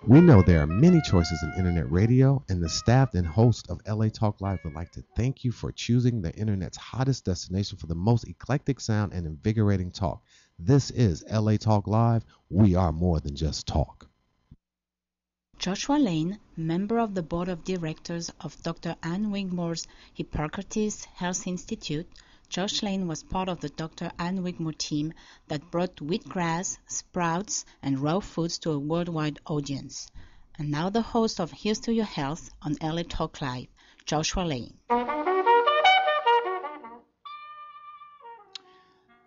We know there are many choices in internet radio, and the staff and host of LA Talk Live would like to thank you for choosing the internet's hottest destination for the most eclectic sound and invigorating talk. This is LA Talk Live. We are more than just talk. Joshua Lane, member of the board of directors of Dr. Ann Wigmore's Hippocrates Health Institute, Josh Lane was part of the Dr. Ann Wigmore team that brought wheatgrass, sprouts, and raw foods to a worldwide audience. And now the host of Here's to Your Health on LA Talk Live, Joshua Lane.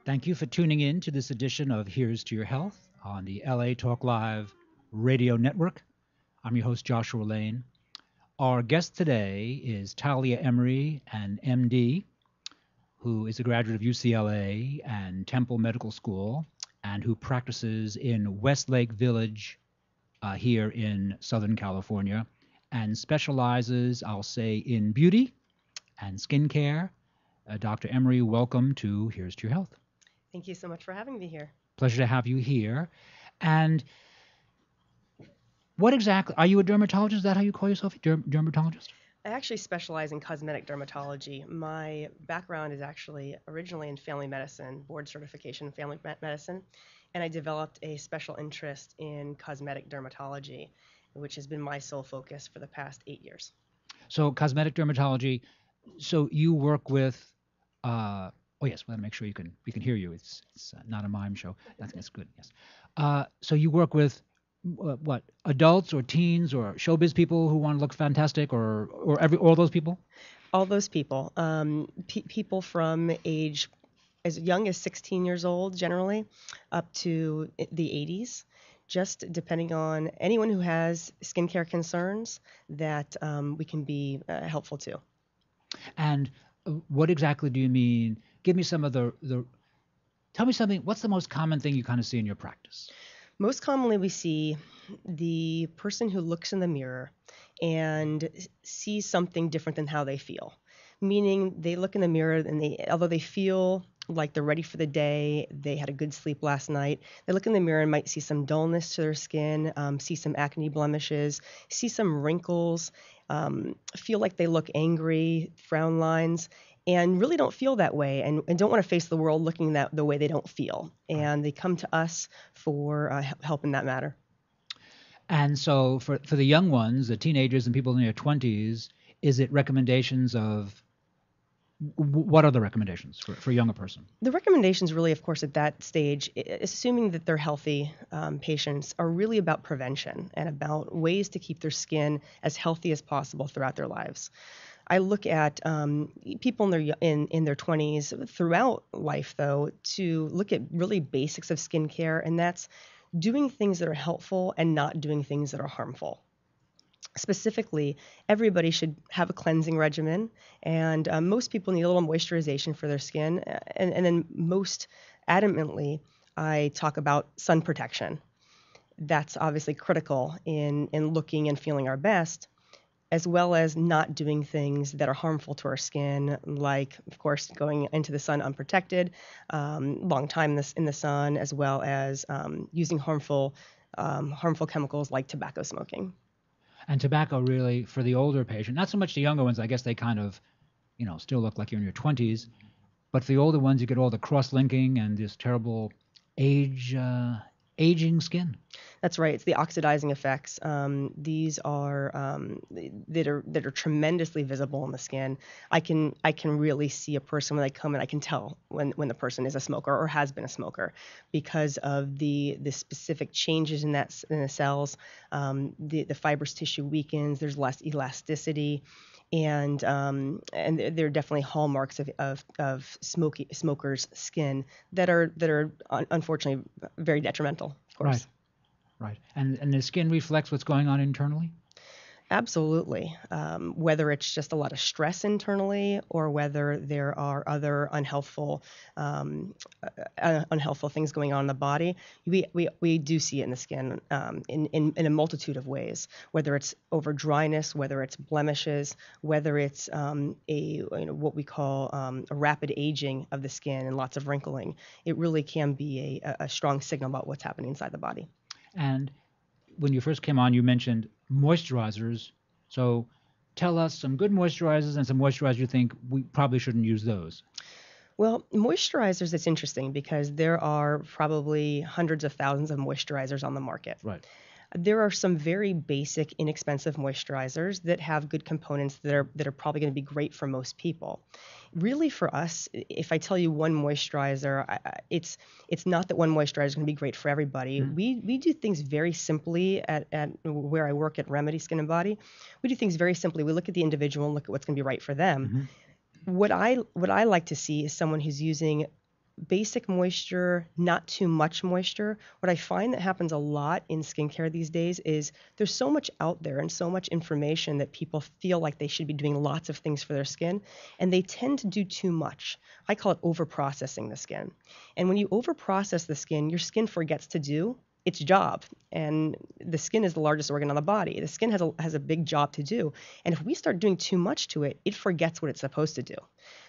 Thank you for tuning in to this edition of Here's to Your Health on the LA Talk Live radio network. I'm your host, Joshua Lane. Our guest today is Talia Emery, an MD, who is a graduate of UCLA and Temple Medical School, and who practices in Westlake Village here in Southern California, and specializes, I'll say, in beauty and skincare. Dr. Emery, welcome to Here's to Your Health. Thank you so much for having me here. Pleasure to have you here. And what exactly, are you a dermatologist? Is that how you call yourself, dermatologist? I actually specialize in cosmetic dermatology. My background is actually originally in family medicine, board certification in family medicine, and I developed a special interest in cosmetic dermatology, which has been my sole focus for the past 8 years. So cosmetic dermatology, so you work with, oh yes, we want to make sure we can hear you. It's not a mime show. That's good, yes. So you work with what, adults or teens or showbiz people who want to look fantastic, or all those people? All those people, people from age as young as 16 years old generally up to the 80s, just depending on anyone who has skincare concerns that we can be helpful to. And what exactly do you mean? Give me some of tell me something, what's the most common thing you kind of see in your practice? Most commonly, we see the person who looks in the mirror and sees something different than how they feel. Meaning they look in the mirror and although they feel like they're ready for the day, they had a good sleep last night, they look in the mirror and might see some dullness to their skin, see some acne blemishes, see some wrinkles, feel like they look angry, frown lines, and really don't feel that way and don't want to face the world looking the way they don't feel. And they come to us for help in that matter. And so for the young ones, the teenagers and people in their 20s, is it recommendations of, what are the recommendations for a younger person? The recommendations really, of course, at that stage, assuming that they're healthy patients, are really about prevention and about ways to keep their skin as healthy as possible throughout their lives. I look at people in their 20s throughout life, though, to look at really basics of skincare, and that's doing things that are helpful and not doing things that are harmful. Specifically, everybody should have a cleansing regimen, and most people need a little moisturization for their skin. And then most adamantly, I talk about sun protection. That's obviously critical in looking and feeling our best, as well as not doing things that are harmful to our skin, like, of course, going into the sun unprotected, long time in the sun, as well as using harmful chemicals like tobacco smoking. And tobacco really, for the older patient, not so much the younger ones, I guess they kind of, still look like you're in your 20s, but for the older ones, you get all the cross-linking and this terrible aging skin. That's right. It's the oxidizing effects. These are that are tremendously visible in the skin. I can really see a person when they come in. I can tell when the person is a smoker or has been a smoker because of the specific changes in the cells. The fibrous tissue weakens. There's less elasticity. And there are definitely hallmarks of smokers' skin that are unfortunately very detrimental, of course. Right. And the skin reflects what's going on internally? Absolutely. Whether it's just a lot of stress internally or whether there are other unhealthful things going on in the body, we do see it in the skin in a multitude of ways. Whether it's over dryness, whether it's blemishes, whether it's what we call a rapid aging of the skin and lots of wrinkling, it really can be a strong signal about what's happening inside the body. And when you first came on, you mentioned moisturizers. So tell us some good moisturizers and some moisturizers you think we probably shouldn't use those. Well, moisturizers, it's interesting because there are probably hundreds of thousands of moisturizers on the market. Right. There are some very basic, inexpensive moisturizers that have good components that are probably going to be great for most people. Really, for us, if I tell you one moisturizer, it's not that one moisturizer is going to be great for everybody. We do things very simply at where I work at Remedy Skin and Body. We do things very simply. We look at the individual and look at what's going to be right for them. What I like to see is someone who's using basic moisture, not too much moisture. What I find that happens a lot in skincare these days is there's so much out there and so much information that people feel like they should be doing lots of things for their skin, and they tend to do too much. I call it overprocessing the skin. And when you overprocess the skin, your skin forgets to do its job. And the skin is the largest organ on the body. The skin has a big job to do. And if we start doing too much to it, it forgets what it's supposed to do.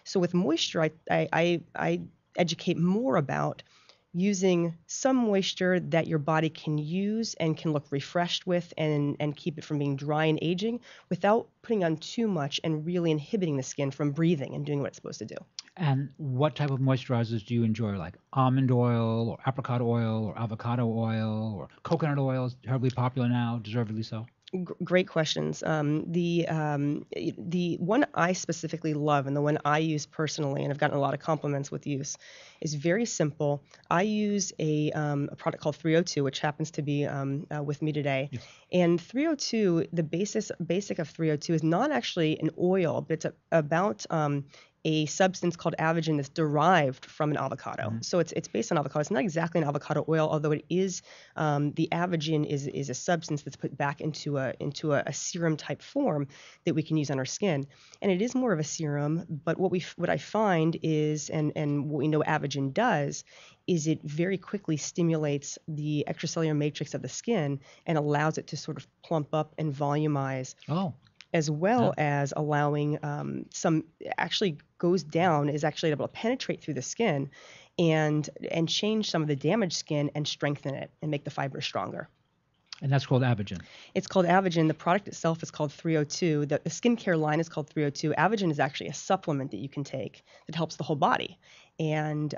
So with moisture, I educate more about using some moisture that your body can use and can look refreshed with and keep it from being dry and aging without putting on too much and really inhibiting the skin from breathing and doing what it's supposed to do. And what type of moisturizers do you enjoy, like almond oil or apricot oil or avocado oil or coconut oil is terribly popular now, deservedly so? Great questions. The one I specifically love and the one I use personally, and I've gotten a lot of compliments with use, is very simple. I use a product called 302, which happens to be with me today. Yes. And 302, the basic of 302 is not actually an oil, but it's about a substance called avogen that's derived from an avocado. So it's based on avocado. It's not exactly an avocado oil, although it is. The avogen is a substance that's put back into a serum type form that we can use on our skin, and it is more of a serum. But what I find is, and what we know avogen does, is it very quickly stimulates the extracellular matrix of the skin and allows it to sort of plump up and volumize. Oh. As well as allowing is actually able to penetrate through the skin and change some of the damaged skin and strengthen it and make the fibers stronger. And that's called avogen. It's called avogen. The product itself is called 302. The skincare line is called 302. Avogen is actually a supplement that you can take that helps the whole body. And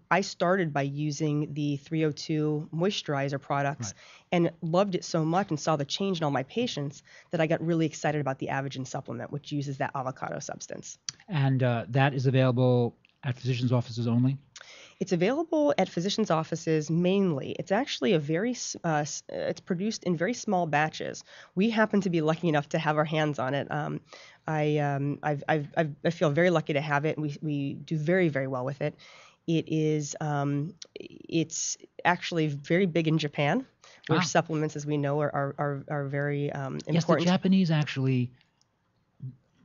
I started by using the 302 moisturizer products and loved it so much and saw the change in all my patients that I got really excited about the avogen supplement, which uses that avocado substance. And that is available at physicians' offices only? It's available at physicians' offices mainly. It's actually it's produced in very small batches. We happen to be lucky enough to have our hands on it. I feel very lucky to have it. We do very, very well with it. It's actually very big in Japan, where supplements, as we know, are very important. Yes, the Japanese actually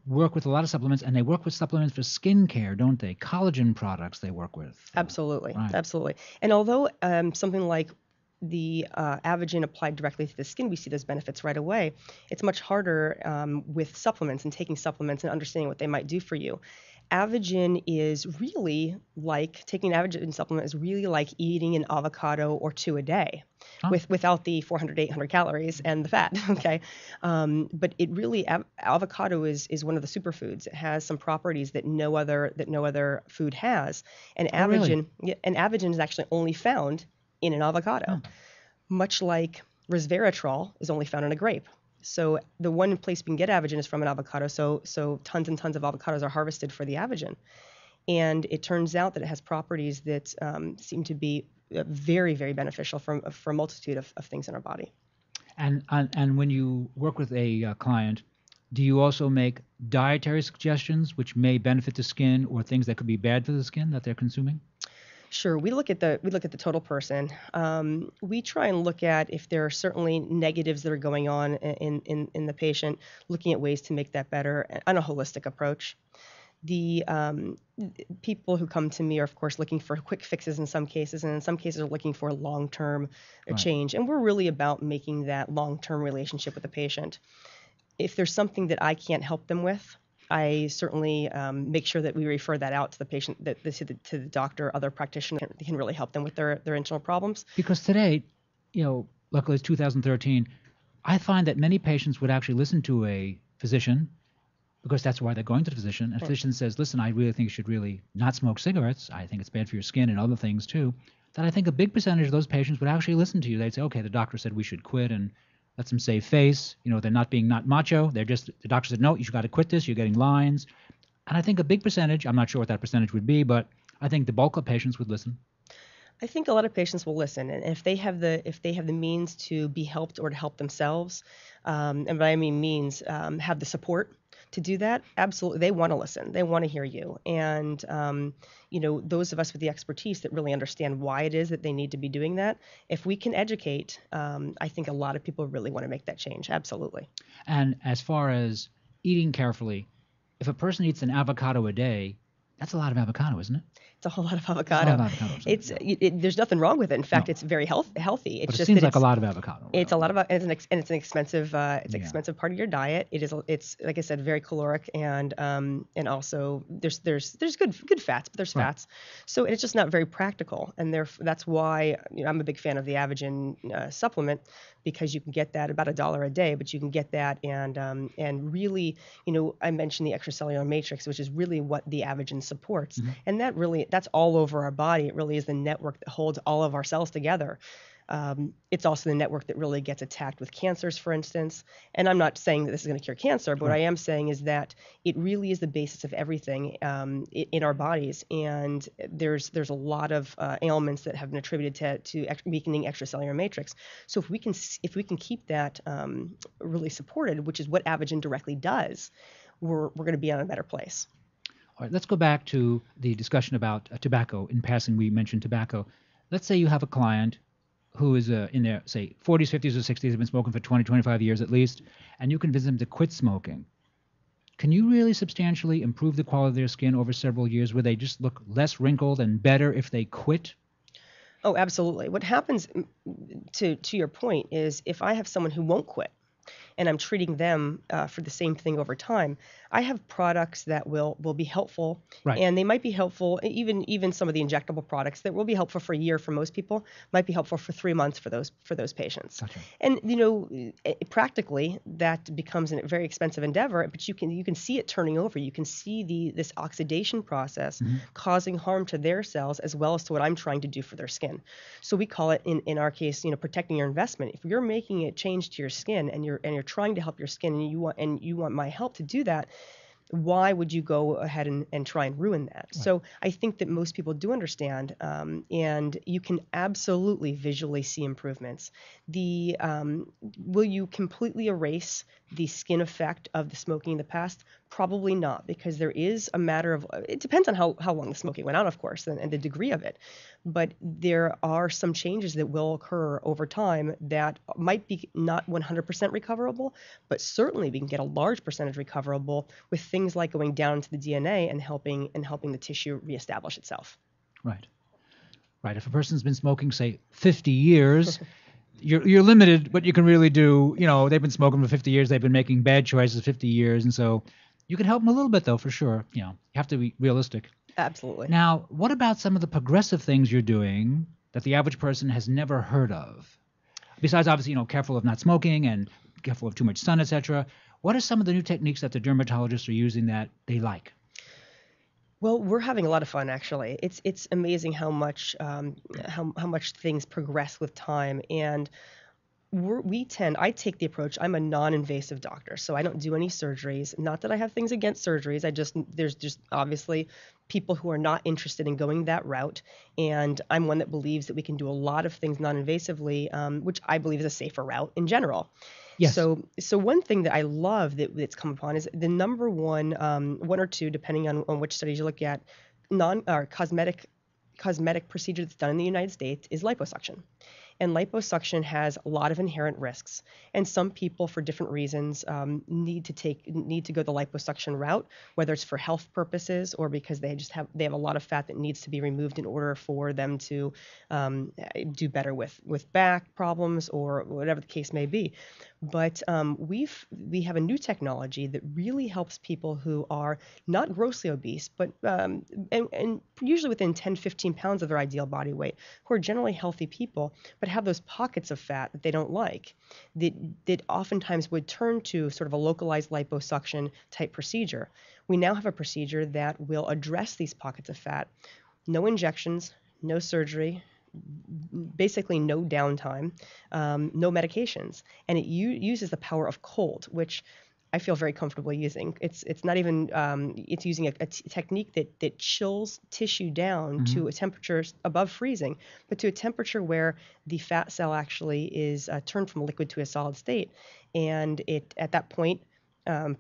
work with a lot of supplements, and they work with supplements for skincare, don't they? Collagen products they work with. Absolutely, absolutely. And although something like the avogen applied directly to the skin, we see those benefits right away. It's much harder with supplements and taking supplements and understanding what they might do for you. Avogen is really like, taking an avogen supplement is really like eating an avocado or two a day, without the 400 to 800 calories and the fat, okay? But it really, avocado is one of the superfoods. It has some properties that no other food has. And avogen is actually only found in an avocado, much like resveratrol is only found in a grape. So the one place we can get avogen is from an avocado. So tons and tons of avocados are harvested for the avogen. And it turns out that it has properties that seem to be very, very beneficial for a multitude of things in our body. And when you work with a client, do you also make dietary suggestions which may benefit the skin or things that could be bad for the skin that they're consuming? Sure. We look at the total person. We try and look at if there are certainly negatives that are going on in the patient, looking at ways to make that better on a holistic approach. The people who come to me are, of course, looking for quick fixes in some cases, and in some cases are looking for long-term change. And we're really about making that long-term relationship with the patient. If there's something that I can't help them with, I certainly make sure that we refer that out to the patient, to the doctor, other practitioners that can really help them with their internal problems. Because today, luckily it's 2013, I find that many patients would actually listen to a physician because that's why they're going to the physician. And the physician says, listen, I really think you should really not smoke cigarettes. I think it's bad for your skin and other things too. That I think a big percentage of those patients would actually listen to you. They'd say, okay, the doctor said we should quit, and let them save face. They're not being not macho. They're just, the doctor said, no, you got to quit this. You're getting lines. And I think a big percentage, I'm not sure what that percentage would be, but I think the bulk of patients would listen. I think a lot of patients will listen, and if they have the means to be helped or to help themselves, and by I mean means, have the support to do that, absolutely, they want to listen. They want to hear you, and those of us with the expertise that really understand why it is that they need to be doing that. If we can educate, I think a lot of people really want to make that change. Absolutely. And as far as eating carefully, if a person eats an avocado a day, that's a lot of avocado, isn't it? It's a whole lot of avocado. There's nothing wrong with it. In fact, it's very healthy. It's but it just seems that like a lot of avocado. It's a lot of, and it's an expensive, expensive part of your diet. It's like I said, very caloric, and also there's good fats, but there's fats. So it's just not very practical, and that's why I'm a big fan of the Avogen supplement, because you can get that about $1 a day, but you can get that and really, I mentioned the extracellular matrix, which is really what the Avogen supports, and that's all over our body. It really is the network that holds all of our cells together. It's also the network that really gets attacked with cancers, for instance. And I'm not saying that this is going to cure cancer, but what I am saying is that it really is the basis of everything in our bodies. And there's a lot of ailments that have been attributed to weakening extracellular matrix. So if we can keep that really supported, which is what Avogen directly does, we're going to be in a better place. All right, let's go back to the discussion about tobacco. In passing, we mentioned tobacco. Let's say you have a client who is in their, say, 40s, 50s, or 60s, have been smoking for 20, 25 years at least, and you convince them to quit smoking. Can you really substantially improve the quality of their skin over several years where they just look less wrinkled and better if they quit? Oh, absolutely. What happens, to your point, is if I have someone who won't quit, and I'm treating them for the same thing over time, I have products that will be helpful, and they might be helpful, even some of the injectable products that will be helpful for a year for most people, might be helpful for 3 months for those patients. Gotcha. And practically that becomes a very expensive endeavor, but you can see it turning over. You can see this oxidation process causing harm to their cells as well as to what I'm trying to do for their skin. So we call it in our case, protecting your investment. If you're making a change to your skin and you're trying to help your skin and you want my help to do that, why would you go ahead and try and ruin that? Right. So I think that most people do understand, and you can absolutely visually see improvements. Will you completely erase the skin effect of the smoking in the past? Probably not, because there is a matter of, it depends on how long the smoking went on, of course, and the degree of it. But there are some changes that will occur over time that might be not 100% recoverable, but certainly we can get a large percentage recoverable with things like going down into the DNA and helping the tissue reestablish itself. Right. If a person's been smoking, say, 50 years, you're limited what you can really do. They've been smoking for 50 years. They've been making bad choices 50 years, and so you can help them a little bit, though, for sure. You have to be realistic. Absolutely. Now, what about some of the progressive things you're doing that the average person has never heard of? Besides, obviously, careful of not smoking and careful of too much sun, etc. What are some of the new techniques that the dermatologists are using that they like? Well, we're having a lot of fun, actually. It's amazing how much things progress with time, and I take the approach, I'm a non-invasive doctor, so I don't do any surgeries. Not that I have things against surgeries, there's just obviously people who are not interested in going that route, and I'm one that believes that we can do a lot of things non-invasively, which I believe is a safer route in general. Yes. So one thing that I love that's come upon is the number one or two, depending on which studies you look at, cosmetic procedure that's done in the United States is liposuction. And liposuction has a lot of inherent risks. And some people, for different reasons, need to go the liposuction route, whether it's for health purposes or because they have a lot of fat that needs to be removed in order for them to do better with back problems or whatever the case may be. But we have a new technology that really helps people who are not grossly obese, but and usually within 10, 15 pounds of their ideal body weight, who are generally healthy people, but have those pockets of fat that they don't like, that oftentimes would turn to sort of a localized liposuction type procedure. We now have a procedure that will address these pockets of fat. No injections, no surgery, basically no downtime, no medications, and it uses the power of cold, which I feel very comfortable using. It's not even it's using a technique that chills tissue down to a temperature above freezing, but to a temperature where the fat cell actually is turned from a liquid to a solid state, and it at that point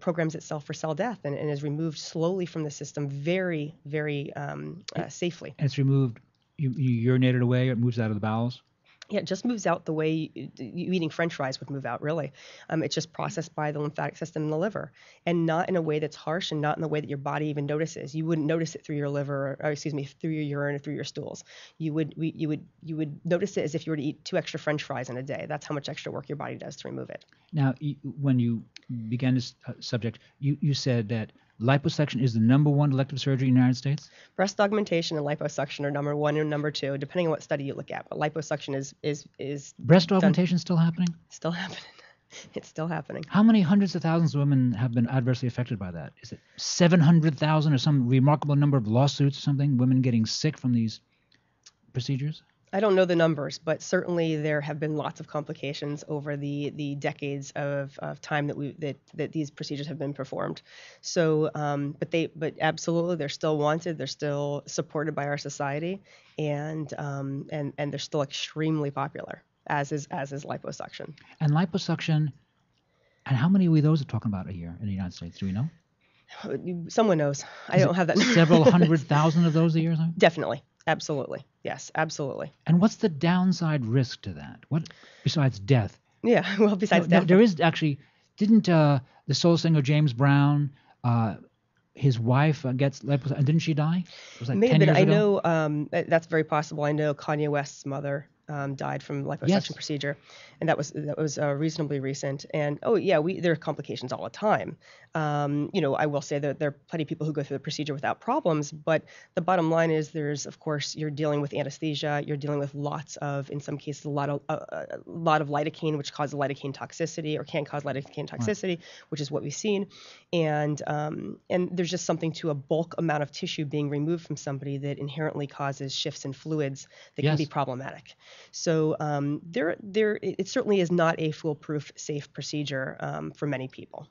programs itself for cell death and is removed slowly from the system very, very safely. And it's removed, you urinate it away, it moves out of the bowels? Yeah, it just moves out the way you eating French fries would move out, really. It's just processed by the lymphatic system in the liver, and not in a way that's harsh, and not in the way that your body even notices. You wouldn't notice it through your liver, or through your urine or through your stools. You would notice it as if you were to eat 2 extra French fries in a day. That's how much extra work your body does to remove it. Now, when you began this subject, you said that liposuction is the #1 elective surgery in the United States? Breast augmentation and liposuction are #1 and #2, depending on what study you look at. But liposuction is breast augmentation still happening? Still happening. It's still happening. How many hundreds of thousands of women have been adversely affected by that? Is it 700,000 or some remarkable number of lawsuits or something? Women getting sick from these procedures? I don't know the numbers, but certainly there have been lots of complications over the decades of time that these procedures have been performed. So, but absolutely, they're still wanted. They're still supported by our society, and they're still extremely popular, as is liposuction. And liposuction, and how many of those are talking about a year in the United States? Do we know? Someone knows. I don't have that. Several 100,000 of those a year? Definitely. Absolutely. Yes, absolutely. And what's the downside risk to that? What besides death? Yeah, well, besides death. There is actually, didn't the soul singer James Brown, his wife gets liposuction, and didn't she die? It was like 10 years ago? I know that's very possible. I know Kanye West's mother died from liposuction procedure, and that was reasonably recent. And there are complications all the time. I will say that there are plenty of people who go through the procedure without problems, but the bottom line is of course you're dealing with anesthesia, you're dealing with lots of, in some cases, a lot of lidocaine, which causes lidocaine toxicity or can cause lidocaine toxicity, which is what we've seen, and there's just something to a bulk amount of tissue being removed from somebody that inherently causes shifts in fluids that can be problematic. So it certainly is not a foolproof, safe procedure for many people.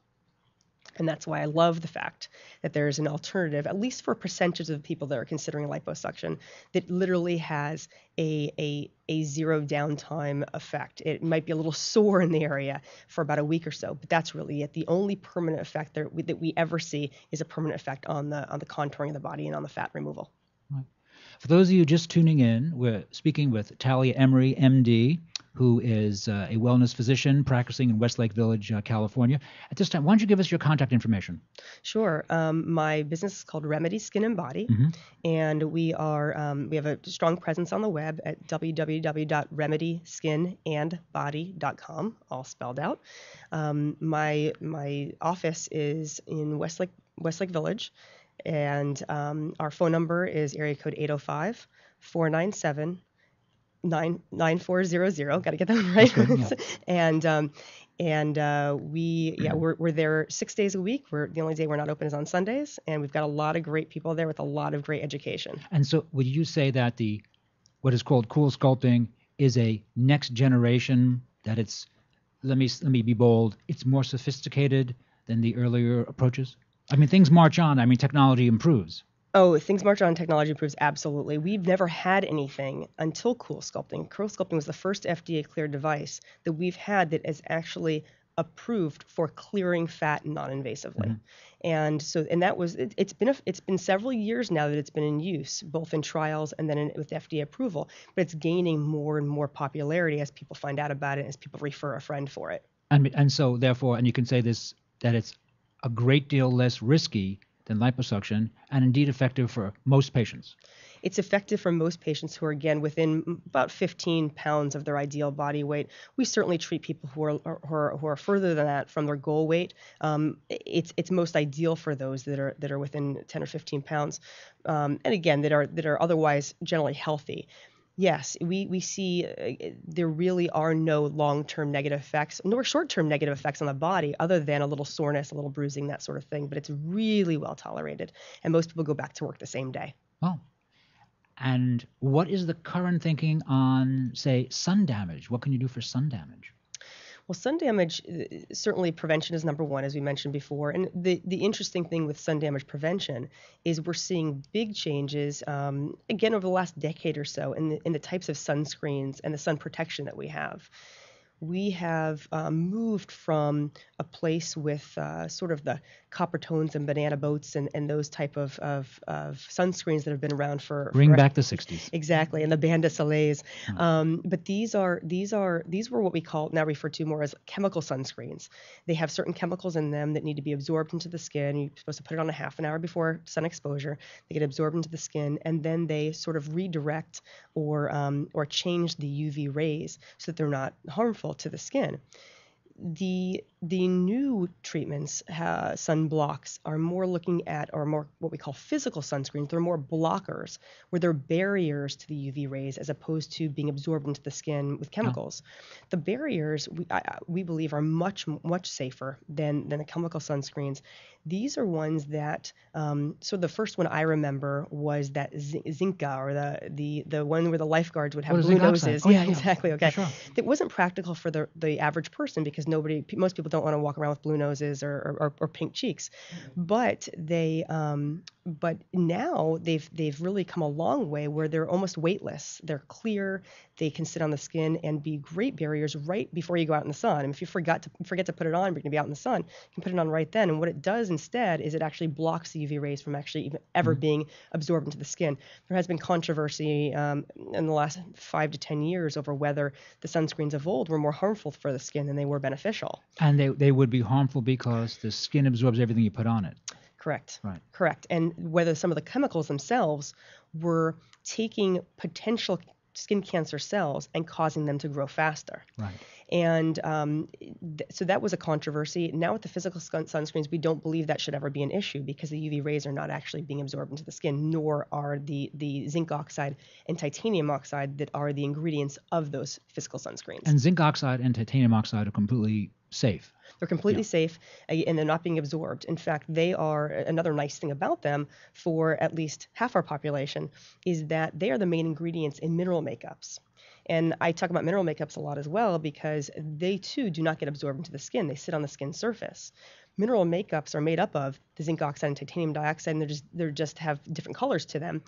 And that's why I love the fact that there is an alternative, at least for a percentage of the people that are considering liposuction, that literally has a zero downtime effect. It might be a little sore in the area for about a week or so, but that's really it. The only permanent effect that we ever see is a permanent effect on the contouring of the body and on the fat removal. Right. For those of you just tuning in, we're speaking with Talia Emery, MD, who is a wellness physician practicing in Westlake Village, California. At this time, why don't you give us your contact information? Sure. My business is called Remedy Skin and Body, and we have a strong presence on the web at www.remedyskinandbody.com, all spelled out. My office is in Westlake Village, and our phone number is area code 805-497-9400. Got to get that one right. Good, yeah. We're there 6 days a week. The only day we're not open is on Sundays, and we've got a lot of great people there with a lot of great education. And so, would you say that what is called cool sculpting is a next generation? That it's, let me be bold, it's more sophisticated than the earlier approaches? I mean, things march on. I mean, technology improves. Oh, things march on, technology improves, absolutely. We've never had anything until cool sculpting. Cool sculpting was the first FDA-cleared device that we've had that is actually approved for clearing fat non-invasively. And that was, it's been several years now that it's been in use, both in trials and then with FDA approval, but it's gaining more and more popularity as people find out about it, as people refer a friend for it. And so therefore, and you can say this, that it's a great deal less risky than liposuction, and indeed effective for most patients. It's effective for most patients who are, again, within about 15 pounds of their ideal body weight. We certainly treat people who are further than that from their goal weight. It's most ideal for those that are within 10 or 15 pounds, and again that are otherwise generally healthy. Yes, we see there really are no long-term negative effects, nor short-term negative effects on the body, other than a little soreness, a little bruising, that sort of thing. But it's really well tolerated, and most people go back to work the same day. Oh. And what is the current thinking on, say, sun damage? What can you do for sun damage? Well, sun damage, certainly prevention is number one, as we mentioned before. And the interesting thing with sun damage prevention is we're seeing big changes, again, over the last decade or so in the types of sunscreens and the sun protection that we have. We have moved from a place with sort of the copper tones and banana boats and those type of sunscreens that have been around for Bring back the 60s. Exactly, and the Bain de Soleils. But these were what we call, now referred to more as chemical sunscreens. They have certain chemicals in them that need to be absorbed into the skin. You're supposed to put it on a half an hour before sun exposure. They get absorbed into the skin, and then they sort of redirect or change the UV rays so that they're not harmful to the skin. The new treatments, sunblocks, are more looking at, or more what we call physical sunscreens. They're more blockers, where they're barriers to the UV rays as opposed to being absorbed into the skin with chemicals. The barriers, we believe, are much safer than the chemical sunscreens. These are ones that, so the first one I remember was that Zinca, or the one where the lifeguards would have blue noses. Oh, yeah, exactly. Okay. Sure. It wasn't practical for the average person because most people don't want to walk around with blue noses or pink cheeks, but but now they've really come a long way where they're almost weightless. They're clear. They can sit on the skin and be great barriers right before you go out in the sun. And if you forget to put it on, but you're gonna be out in the sun, you can put it on right then. And what it does instead is it actually blocks the UV rays from actually even ever being absorbed into the skin. There has been controversy in the last 5 to 10 years over whether the sunscreens of old were more harmful for the skin than they were beneficial. And they would be harmful because the skin absorbs everything you put on it. Correct. Right. Correct. And whether some of the chemicals themselves were taking potential skin cancer cells and causing them to grow faster. Right. And so that was a controversy. Now with the physical sunscreens, we don't believe that should ever be an issue because the UV rays are not actually being absorbed into the skin, nor are the zinc oxide and titanium oxide that are the ingredients of those physical sunscreens. And zinc oxide and titanium oxide are completely safe. They're completely safe, and they're not being absorbed. In fact, they are, another nice thing about them for at least half our population is that they are the main ingredients in mineral makeups. And I talk about mineral makeups a lot as well because they too do not get absorbed into the skin. They sit on the skin surface. Mineral makeups are made up of the zinc oxide and titanium dioxide, and they just have different colors to them.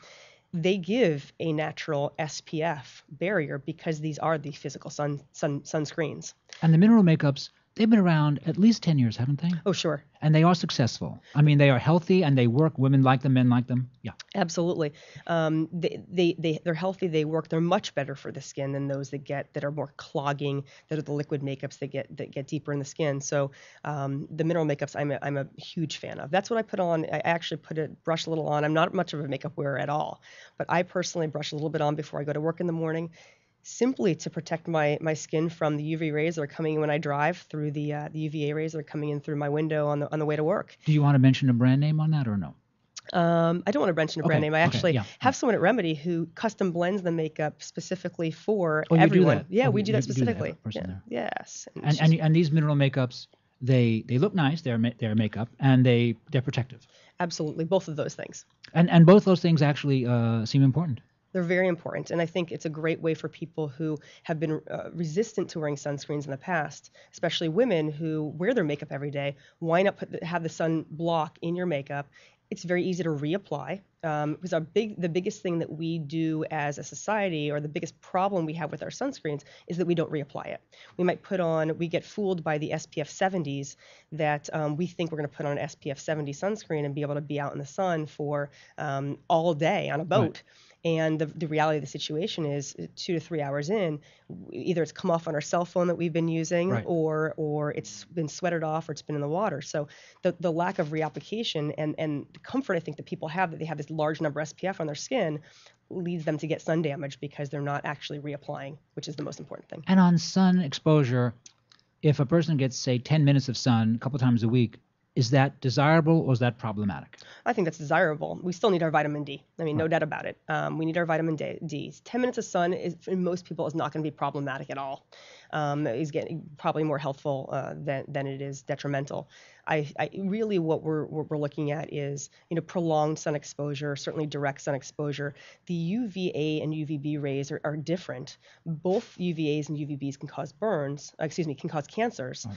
They give a natural SPF barrier because these are the physical sunscreens. And the mineral makeups, they've been around at least 10 years, haven't they? Oh, sure. And they are successful. I mean, they are healthy and they work. Women like them, men like them. Yeah. Absolutely. They're healthy. They work. They're much better for the skin than those that are more clogging, that are the liquid makeups that get deeper in the skin. So the mineral makeups, I'm a huge fan of. That's what I put on. I actually brush a little on. I'm not much of a makeup wearer at all, but I personally brush a little bit on before I go to work in the morning, simply to protect my skin from the UV rays that are coming in when I drive through the UVA rays that are coming in through my window on the way to work. Do you want to mention a brand name on that or no? I don't want to mention a brand name. I actually have someone at Remedy who custom blends the makeup specifically for everyone. You do that? Yeah, we you do that specifically. Yes. And these mineral makeups, they look nice. They're makeup and they're protective. Absolutely, both of those things. And both those things actually seem important. They're very important, and I think it's a great way for people who have been resistant to wearing sunscreens in the past, especially women who wear their makeup every day. Why not have the sun block in your makeup? It's very easy to reapply. Because the biggest thing that we do as a society, or the biggest problem we have with our sunscreens, is that we don't reapply it. We get fooled by the SPF 70s that we think we're going to put on an SPF 70 sunscreen and be able to be out in the sun for all day on a boat. Right. And the reality of the situation is 2 to 3 hours in, either it's come off on our cell phone that we've been using, Right. or it's been sweated off, or it's been in the water. So the lack of reapplication and the comfort I think that people have that they have this large number of SPF on their skin leads them to get sun damage because they're not actually reapplying, which is the most important thing. And on sun exposure, if a person gets, say, 10 minutes of sun a couple times a week, is that desirable or is that problematic? I think that's desirable. We still need our vitamin D. I mean, no Right. doubt about it. We need our vitamin D. 10 minutes of sun is, for most people, is not going to be problematic at all. Is getting probably more helpful than it is detrimental. I really what we're looking at is prolonged sun exposure, certainly direct sun exposure. The UVA and UVB rays are different. Both UVAs and UVBs can cause burns. Can cause cancers,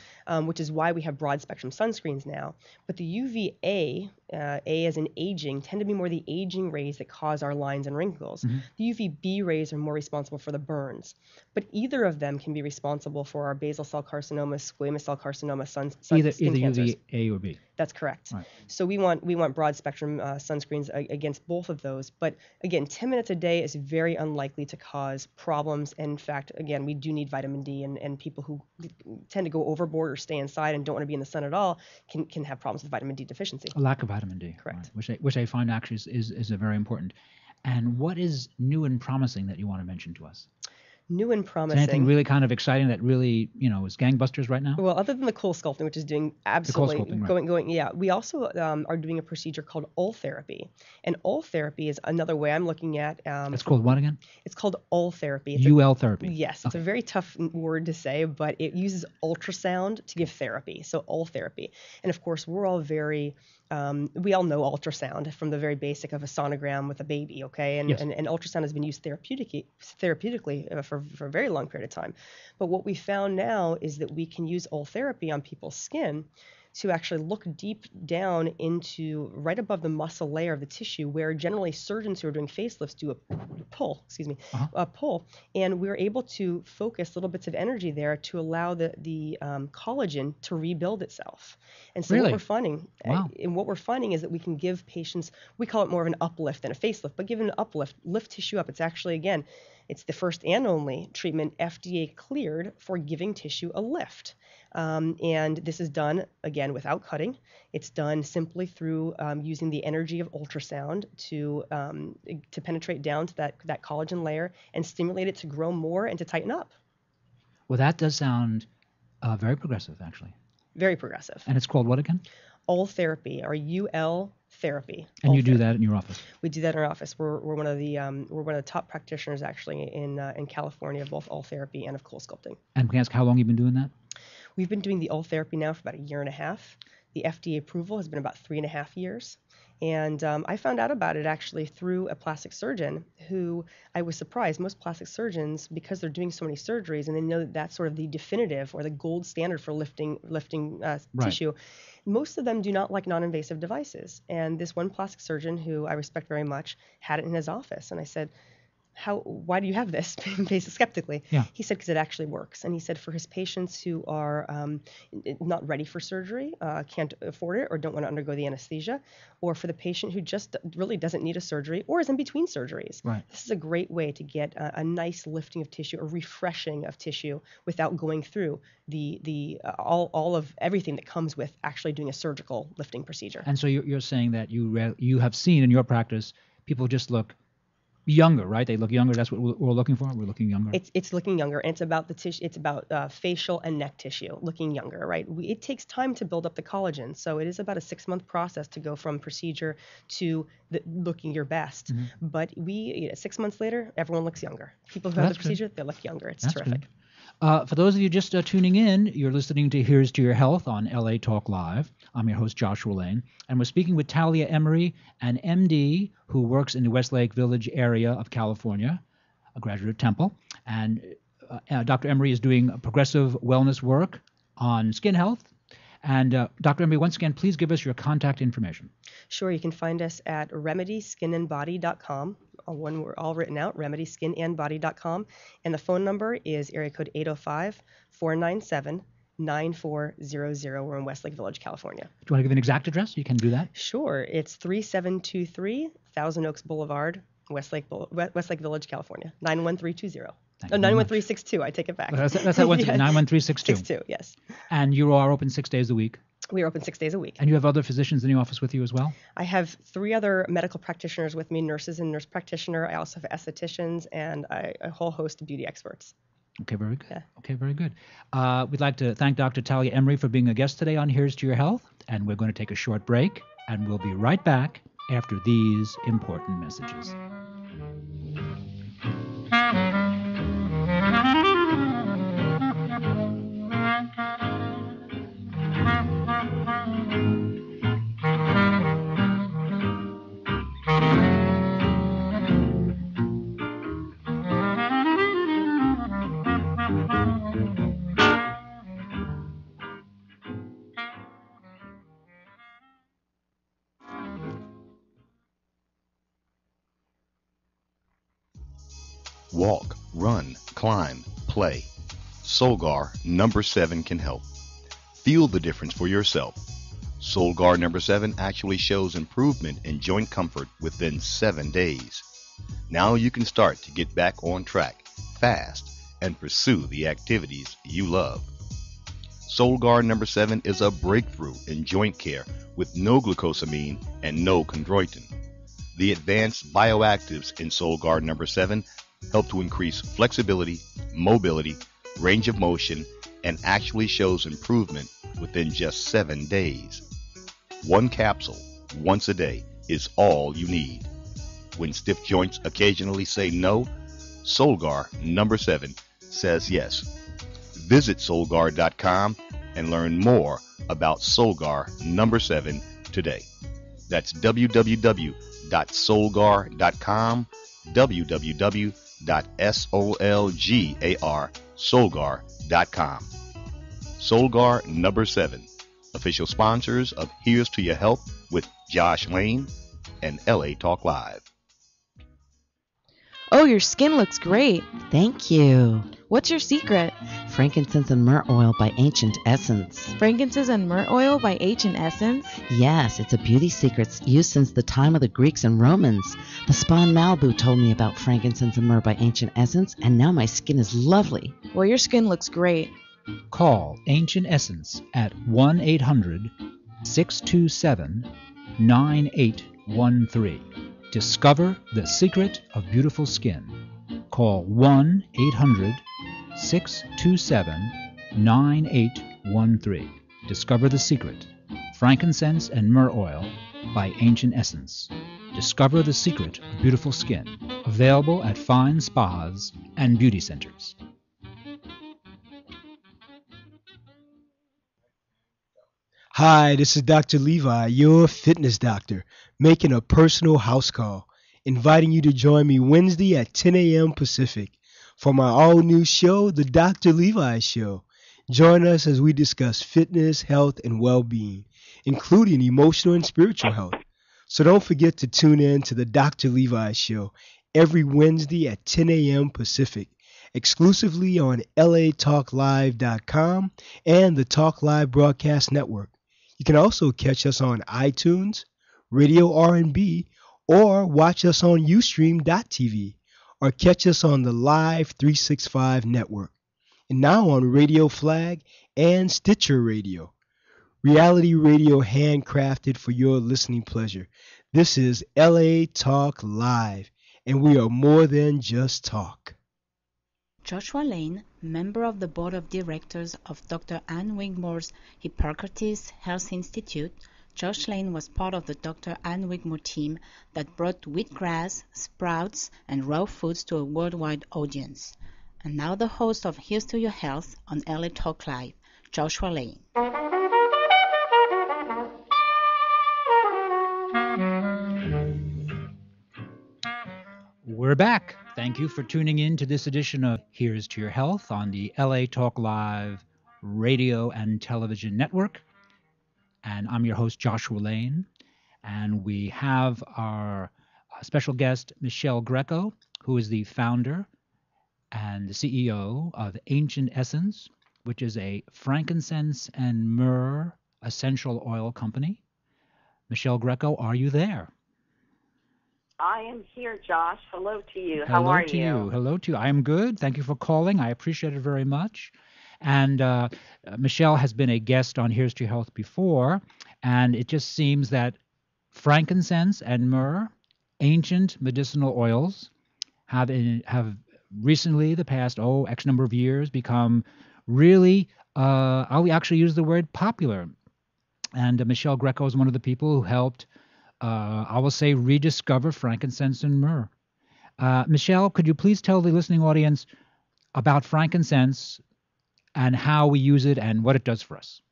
which is why we have broad spectrum sunscreens now. But the UVA, A as in aging, tend to be more the aging rays that cause our lines and wrinkles. Mm-hmm. The UVB rays are more responsible for the burns. But either of them can be responsible for our basal cell carcinoma, squamous cell carcinoma, Either skin cancers. UVA or B. That's correct. Right. So we want broad spectrum sunscreens against both of those. But again, 10 minutes a day is very unlikely to cause problems. And in fact, again, we do need vitamin D, and people who tend to go overboard or stay inside and don't want to be in the sun at all can have problems with vitamin D deficiency. A lack of vitamin D. Correct. Right, which I find actually is a very important. And what is new and promising that you want to mention to us? New and Is promising. anything really kind of exciting that really, is gangbusters right now? Well, other than the coal sculpting, which is doing absolutely sculpting, right. going, yeah. We also are doing a procedure called oil therapy, and oil therapy is another way I'm looking at. It's called what again? It's called oil therapy. It's UL therapy. Yes, it's a very tough word to say, but it uses ultrasound to give therapy. So oil therapy, and of course, we're all very. We all know ultrasound from the very basic of a sonogram with a baby, okay? And, Yes. and ultrasound has been used therapeutically for a very long period of time. But what we found now is that we can use oil therapy on people's skin to actually look deep down into right above the muscle layer of the tissue, where generally surgeons who are doing facelifts do a pull, and we're able to focus little bits of energy there to allow the collagen to rebuild itself. And so Really? what we're finding, Wow. and what we're finding is that we can give patients, we call it more of an uplift than a facelift, but give an uplift, lift tissue up. It's actually, again, it's the first and only treatment FDA cleared for giving tissue a lift. And this is done, again, without cutting. It's done simply through using the energy of ultrasound to penetrate down to that collagen layer and stimulate it to grow more and to tighten up. Well, that does sound very progressive, actually. Very progressive. And it's called what again? Oil therapy, or UL therapy. And Oil you do therapy. that in your office? We do that in our office. We're one of the top practitioners actually in California of both oil therapy and of coal sculpting. And can I ask how long you've been doing that? We've been doing the oil therapy now for about 1.5 years. The FDA approval has been about 3.5 years. And I found out about it actually through a plastic surgeon who I was surprised. Most plastic surgeons, because they're doing so many surgeries and they know that that's sort of the definitive or the gold standard for lifting Right. tissue, most of them do not like non-invasive devices. And this one plastic surgeon, who I respect very much, had it in his office. And I said, why do you have this? Basically, skeptically. Yeah. He said, because it actually works. And he said, for his patients who are not ready for surgery, can't afford it, or don't want to undergo the anesthesia, or for the patient who just really doesn't need a surgery or is in between surgeries. Right. This is a great way to get a nice lifting of tissue, a refreshing of tissue without going through all of everything that comes with actually doing a surgical lifting procedure. And so you're saying that you have seen in your practice people just look younger, right? They look younger. That's what we're looking for. We're looking younger. It's looking younger, and it's about the tissue. It's about facial and neck tissue looking younger, right? It takes time to build up the collagen, so it is about a 6-month process to go from procedure to looking your best. Mm-hmm. But 6 months later, everyone looks younger. People who have the procedure, they look younger. It's terrific. Good. For those of you just tuning in, you're listening to Here's to Your Health on LA Talk Live. I'm your host, Joshua Lane, and we're speaking with Talia Emery, an MD who works in the Westlake Village area of California, a graduate of Temple. And Dr. Emery is doing progressive wellness work on skin health. And Dr. Emery, once again, please give us your contact information. Sure, you can find us at remedyskinandbody.com. When we're all written out, remedyskinandbody.com. And the phone number is area code 805-497-9400. We're in Westlake Village, California. Do you want to give an exact address? You can do that. Sure. It's 3723 Thousand Oaks Boulevard, Westlake Village, California, 91320. Thank Oh, you very much. 91362. I take it back. That's that once again, 91362. 62, yes. And you are open 6 days a week. We are open 6 days a week. And you have other physicians in the office with you as well? I have 3 other medical practitioners with me, nurses and nurse practitioner. I also have estheticians and a whole host of beauty experts. Okay, very good. Yeah. Okay, very good. We'd like to thank Dr. Talia Emery for being a guest today on Here's to Your Health. And we're going to take a short break, and we'll be right back after these important messages. Walk, run, climb, play. Solgar number 7 can help. Feel the difference for yourself. Solgar number 7 actually shows improvement in joint comfort within 7 days. Now you can start to get back on track fast and pursue the activities you love. Solgar number 7 is a breakthrough in joint care with no glucosamine and no chondroitin. The advanced bioactives in Solgar number 7 help to increase flexibility, mobility, range of motion, and actually shows improvement within just 7 days. 1 capsule once a day is all you need. When stiff joints occasionally say no, Solgar number 7 says yes. Visit Solgar.com and learn more about Solgar number 7 today. That's www.solgar.com, www.solgar.com. Solgar number 7, official sponsors of Here's to Your Health with Josh Lane and LA Talk Live. Oh, your skin looks great. Thank you. What's your secret? Frankincense and myrrh oil by Ancient Essence. Frankincense and myrrh oil by Ancient Essence? Yes, it's a beauty secret used since the time of the Greeks and Romans. The spa in Malibu told me about frankincense and myrrh by Ancient Essence, and now my skin is lovely. Well, your skin looks great. Call Ancient Essence at 1-800-627-9813. Discover the secret of beautiful skin. Call 1-800-627-9813. Discover the secret. Frankincense and myrrh oil by Ancient Essence. Discover the secret of beautiful skin. Available at fine spas and beauty centers. Hi, this is Dr. Levi, your fitness doctor, making a personal house call, inviting you to join me Wednesday at 10 a.m. Pacific for my all-new show, The Dr. Levi Show. Join us as we discuss fitness, health, and well-being, including emotional and spiritual health. So don't forget to tune in to The Dr. Levi Show every Wednesday at 10 a.m. Pacific, exclusively on LATalkLive.com and the Talk Live Broadcast Network. You can also catch us on iTunes, Radio R&B, or watch us on Ustream.tv, or catch us on the Live 365 network, and now on Radio Flag and Stitcher Radio. Reality radio handcrafted for your listening pleasure. This is LA Talk Live, and we are more than just talk. Joshua Lane, member of the board of directors of Dr. Ann Wigmore's Hippocrates Health Institute, Josh Lane was part of the Dr. Ann Wigmore team that brought wheatgrass, sprouts, and raw foods to a worldwide audience. And now the host of Here's to Your Health on LA Talk Live, Joshua Lane. We're back. Thank you for tuning in to this edition of Here's to Your Health on the LA Talk Live radio and television network. And I'm your host, Joshua Lane. And we have our special guest, Michelle Greco, who is the founder and the CEO of Ancient Essence, which is a frankincense and myrrh essential oil company. Michelle Greco, are you there? I am here, Josh. Hello to you. How Hello are to you? you. Hello to you. I am good. Thank you for calling. I appreciate it very much. And Michelle has been a guest on Here's to Your Health before, and it just seems that frankincense and myrrh, ancient medicinal oils, have recently, the past X number of years, become really, I'll actually use the word popular. And Michelle Greco is one of the people who helped, I will say, rediscover frankincense and myrrh. Michelle, could you please tell the listening audience about frankincense and how we use it and what it does for us?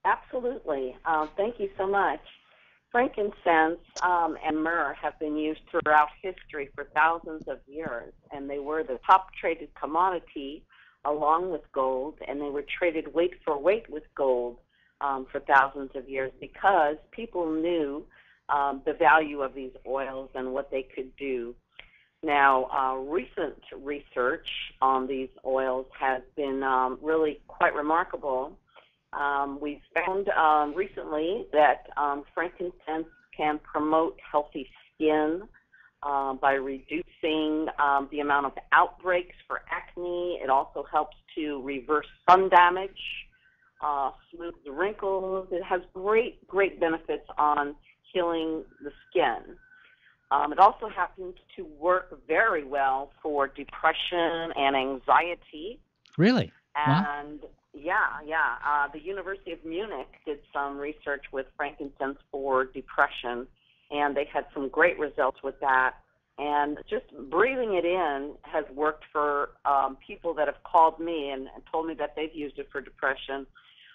Absolutely. Thank you so much. Frankincense and myrrh have been used throughout history for thousands of years, and they were the top traded commodity along with gold, and they were traded weight for weight with gold for thousands of years because people knew the value of these oils and what they could do. Now, recent research on these oils has been really quite remarkable. We've found recently that frankincense can promote healthy skin by reducing the amount of outbreaks for acne. It also helps to reverse sun damage, smooth the wrinkles. It has great benefits on healing the skin. It also happens to work very well for depression and anxiety. Really? And the University of Munich did some research with frankincense for depression, and they had some great results with that. And just breathing it in has worked for people that have called me and told me that they've used it for depression.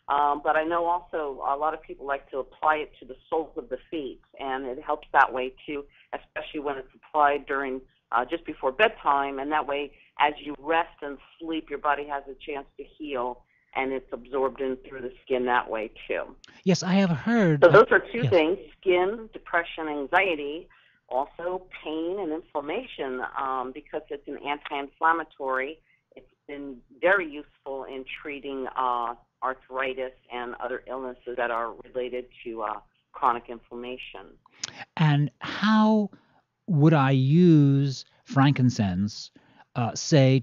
But I know also a lot of people like to apply it to the soles of the feet, and it helps that way too, especially when it's applied during just before bedtime, and that way as you rest and sleep, your body has a chance to heal, and it's absorbed in through the skin that way too. Yes, I have heard. So those are two things: skin, depression, anxiety, also pain and inflammation, because it's an anti-inflammatory. It's been very useful in treating arthritis and other illnesses that are related to chronic inflammation. And how would I use frankincense, say,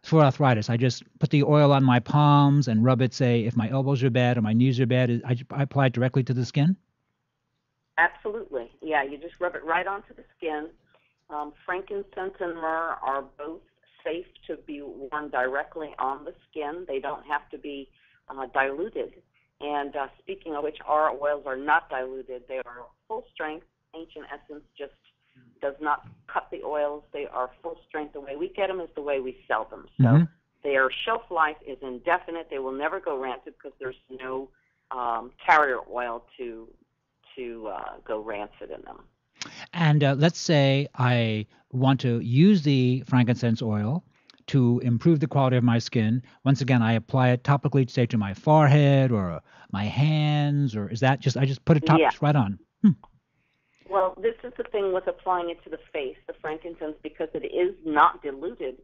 for arthritis? I just put the oil on my palms and rub it, say, if my elbows are bad or my knees are bad. I apply it directly to the skin? Absolutely. Yeah, you just rub it right onto the skin. Frankincense and myrrh are both safe to be worn directly on the skin. They don't have to be diluted. And speaking of which, our oils are not diluted. They are full strength. Ancient Essence just does not cut the oils. They are full strength. The way we get them is the way we sell them. So their shelf life is indefinite. They will never go rancid because there's no carrier oil to go rancid in them. And let's say I want to use the frankincense oil to improve the quality of my skin. Once again, I apply it topically, say, to my forehead or my hands, or is that just, I just put it right on? Well, this is the thing with applying it to the face, the frankincense, because it is not diluted.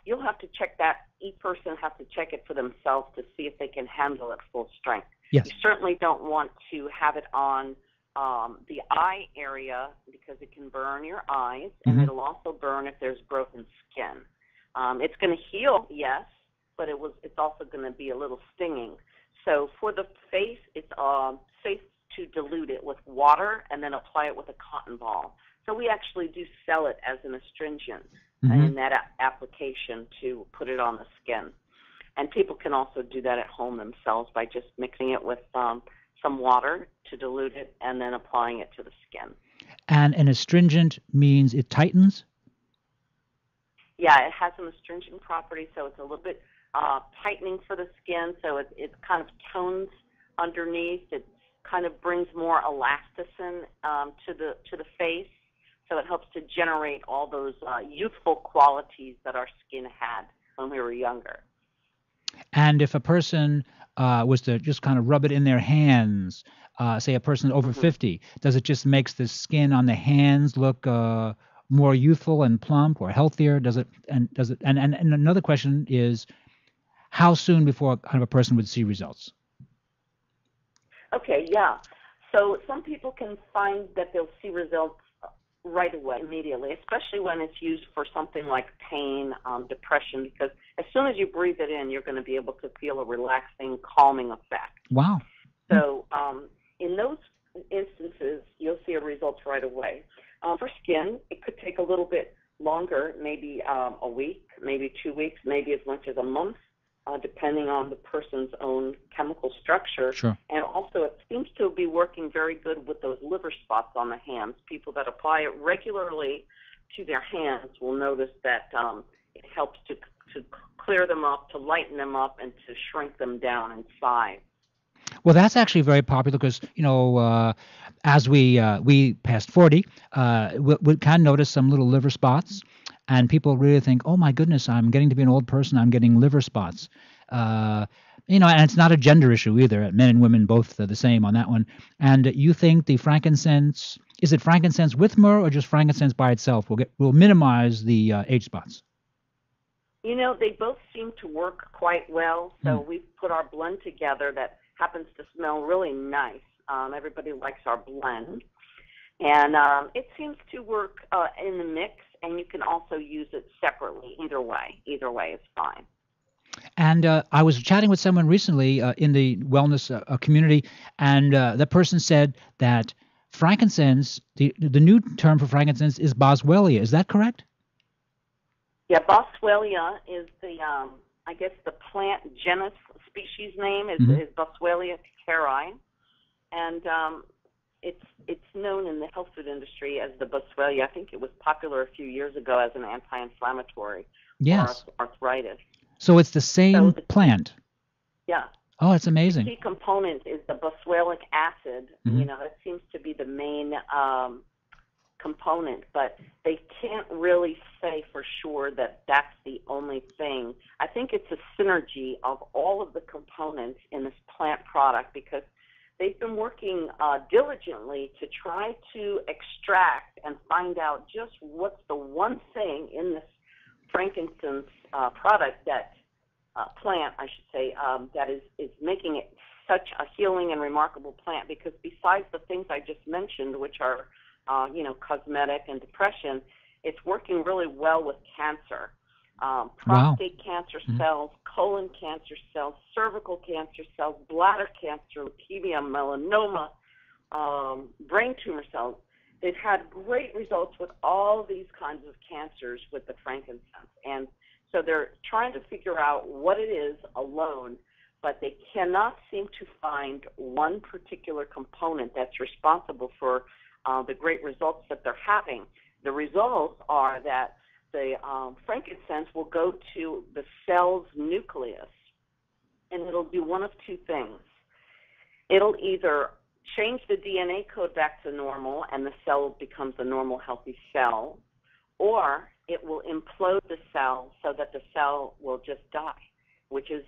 You'll have to check that. Each person has to check it for themselves to see if they can handle it full strength. Yes. You certainly don't want to have it on the eye area because it can burn your eyes, and it'll also burn if there's broken skin. It's going to heal, yes, but it's also going to be a little stinging. So for the face, it's safe to dilute it with water and then apply it with a cotton ball. So we actually do sell it as an astringent in that application to put it on the skin. And people can also do that at home themselves by just mixing it with some water to dilute it and then applying it to the skin. And an astringent means it tightens? Yeah, it has an astringent property, so it's a little bit tightening for the skin, so it kind of tones underneath. It kind of brings more elasticin to the face, so it helps to generate all those youthful qualities that our skin had when we were younger. And if a person was to just kind of rub it in their hands, say a person over 50, does it just makes the skin on the hands look more youthful and plump or healthier? And another question is, how soon before kind of a person would see results? Okay, yeah. So some people can find that they'll see results right away, immediately, especially when it's used for something like pain, depression, because as soon as you breathe it in, you're going to be able to feel a relaxing, calming effect. Wow. So in those instances, you'll see a result right away. For skin, it could take a little bit longer, maybe a week, maybe 2 weeks, maybe as much as a month, depending on the person's own chemical structure. Sure. And also, it seems to be working very good with those liver spots on the hands. People that apply it regularly to their hands will notice that it helps to clear them up, to lighten them up, and to shrink them down in size. Well, that's actually very popular because, as we past 40, we can notice some little liver spots, and people really think, oh, my goodness, I'm getting to be an old person, I'm getting liver spots. And it's not a gender issue either. Men and women both are the same on that one. And you think the frankincense, is it frankincense with myrrh or just frankincense by itself will minimize the age spots? They both seem to work quite well, so we've put our blend together that happens to smell really nice. Everybody likes our blend. And it seems to work in the mix, and you can also use it separately. Either way is fine. And I was chatting with someone recently in the wellness community, and the person said that frankincense, the new term for frankincense is boswellia. Is that correct? Yeah, Boswellia is the, the plant genus species name is Boswellia cari, and it's known in the health food industry as the Boswellia. I think it was popular a few years ago as an anti-inflammatory for arthritis. So it's the same plant. Yeah. Oh, it's amazing. The key component is the boswellic acid. It seems to be the main component, but they can't really say for sure that that's the only thing. I think it's a synergy of all of the components in this plant product, because they've been working diligently to try to extract and find out just what's the one thing in this frankincense product, that plant, I should say, that is making it such a healing and remarkable plant, because besides the things I just mentioned, which are cosmetic and depression, it's working really well with cancer. Prostate cancer cells, colon cancer cells, cervical cancer cells, bladder cancer, leukemia, melanoma, brain tumor cells. They've had great results with all these kinds of cancers with the frankincense. And so they're trying to figure out what it is alone, but they cannot seem to find one particular component that's responsible for the great results that they're having. The results are that the frankincense will go to the cell's nucleus, and it'll do one of two things. It'll either change the DNA code back to normal, and the cell becomes a normal, healthy cell, or it will implode the cell so that the cell will just die, which is,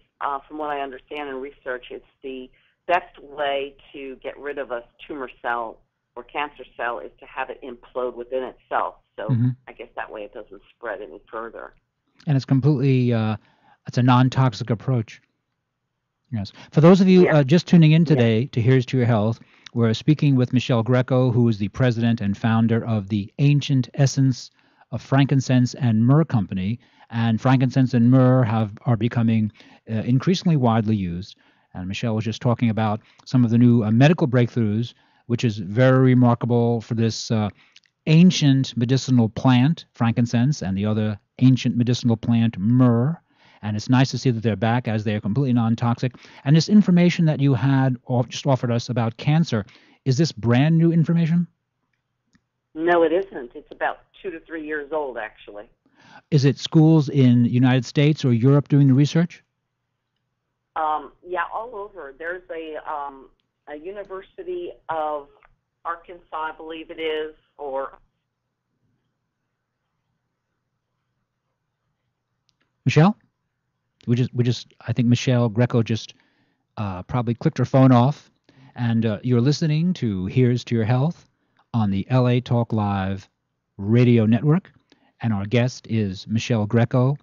from what I understand in research, it's the best way to get rid of a tumor cell or cancer cell is to have it implode within itself. So I guess that way it doesn't spread any further. And it's completely, it's a non-toxic approach. Yes. For those of you just tuning in today to Here's to Your Health, we're speaking with Michelle Greco, who is the president and founder of the Ancient Essence of Frankincense and Myrrh Company. And frankincense and myrrh are becoming increasingly widely used. And Michelle was just talking about some of the new medical breakthroughs, which is very remarkable for this ancient medicinal plant, frankincense, and the other ancient medicinal plant, myrrh. And it's nice to see that they're back, as they are completely non-toxic. And this information that you had just offered us about cancer, is this brand new information? No, it isn't. It's about 2 to 3 years old, actually. Is it schools in the United States or Europe doing the research? Yeah, all over. There's a University of Arkansas, I believe it is, or... Michelle? I think Michelle Greco just probably clicked her phone off, and you're listening to Here's to Your Health on the LA Talk Live radio network, and our guest is Michelle Greco,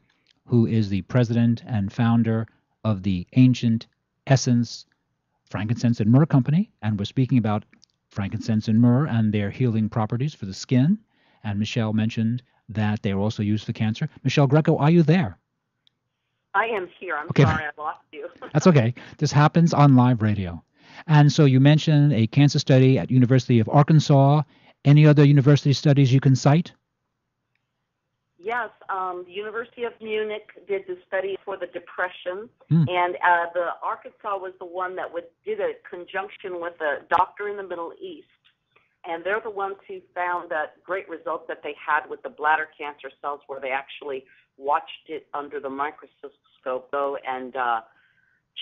who is the president and founder of the Ancient Essence Frankincense and Myrrh Company, and we're speaking about frankincense and myrrh and their healing properties for the skin. And Michelle mentioned that they are also used for cancer. Michelle Greco, are you there? I am here. I'm Okay. sorry I lost you. That's okay. This happens on live radio. And so you mentioned a cancer study at University of Arkansas. Any other university studies you can cite? Yes, the University of Munich did the study for the depression, Mm. and the Arkansas was the one that did a conjunction with a doctor in the Middle East, and they're the ones who found that great results that they had with the bladder cancer cells, where they actually watched it under the microscope go and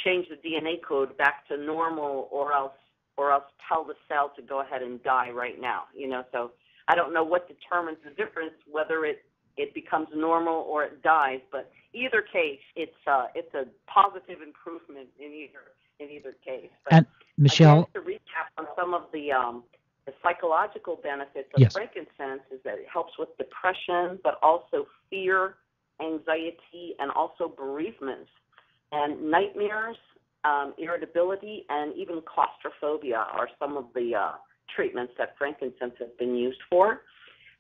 change the DNA code back to normal, or else tell the cell to go ahead and die right now. So I don't know what determines the difference, whether it becomes normal or it dies, but either case, it's a positive improvement in either case. But And Michelle, again, to recap on some of the psychological benefits of Yes. frankincense is that it helps with depression, but also fear, anxiety, and also bereavement, and nightmares, irritability, and even claustrophobia are some of the treatments that frankincense has been used for.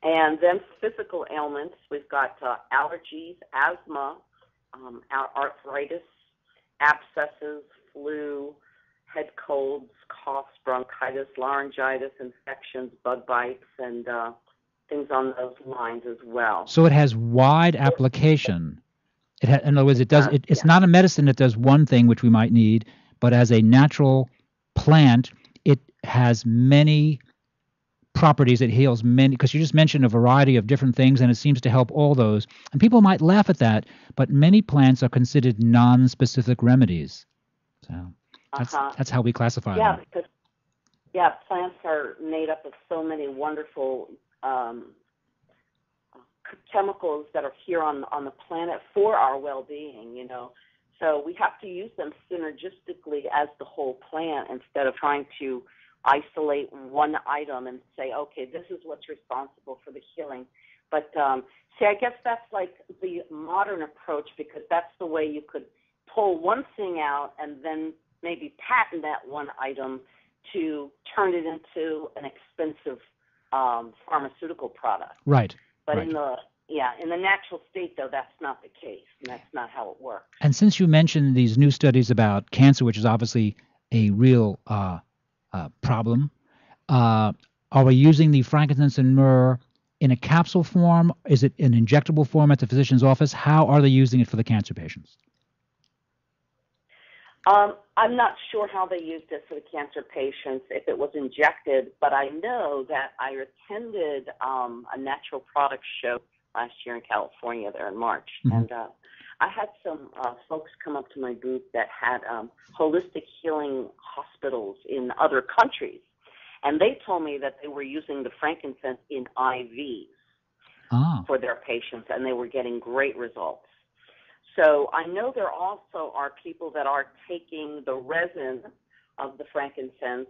And then physical ailments, we've got allergies, asthma, arthritis, abscesses, flu, head colds, coughs, bronchitis, laryngitis, infections, bug bites, and things on those lines as well. so it has wide application. In other words, it's Yeah. not a medicine that does one thing which we might need, but as a natural plant, it has many properties. It heals many, because you just mentioned a variety of different things, and it seems to help all those. And people might laugh at that, but many plants are considered non-specific remedies. So that's how we classify Yeah, them. because plants are made up of so many wonderful chemicals that are here on the planet for our well-being. So we have to use them synergistically as the whole plant, instead of trying to isolate one item and say, okay, this is what's responsible for the healing. But I guess that's like the modern approach, because that's the way you could pull one thing out and then maybe patent that one item to turn it into an expensive pharmaceutical product. Right. But right. in the natural state, though, that's not the case, and that's not how it works. And since you mentioned these new studies about cancer, which is obviously a real problem, are we using the frankincense and myrrh in a capsule form? Is it an injectable form at the physician's office? How are they using it for the cancer patients? I'm not sure how they used it for the cancer patients, if it was injected, but I know that I attended a natural products show last year in California there in March. Mm-hmm. And I had some folks come up to my booth that had holistic healing hospitals in other countries, and they told me that they were using the frankincense in IVs for their patients, and they were getting great results. So I know there also are people that are taking the resin of the frankincense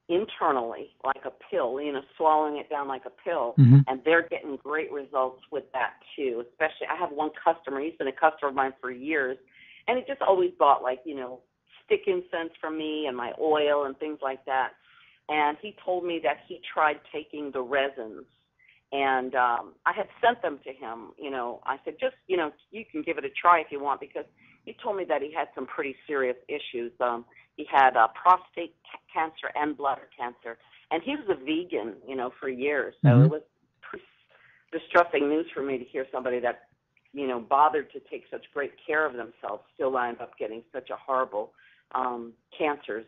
internally, like a pill, swallowing it down like a pill, Mm-hmm. and they're getting great results with that too. Especially, I have one customer, he's been a customer of mine for years, and he just always bought stick incense from me and my oil and things like that. And he told me that he tried taking the resins, and I had sent them to him. I said, just, you can give it a try if you want, because he told me that he had some pretty serious issues. He had prostate cancer and bladder cancer, and he was a vegan, for years. So Mm-hmm. it was pretty distressing news for me to hear somebody that, bothered to take such great care of themselves still end up getting such a horrible cancers,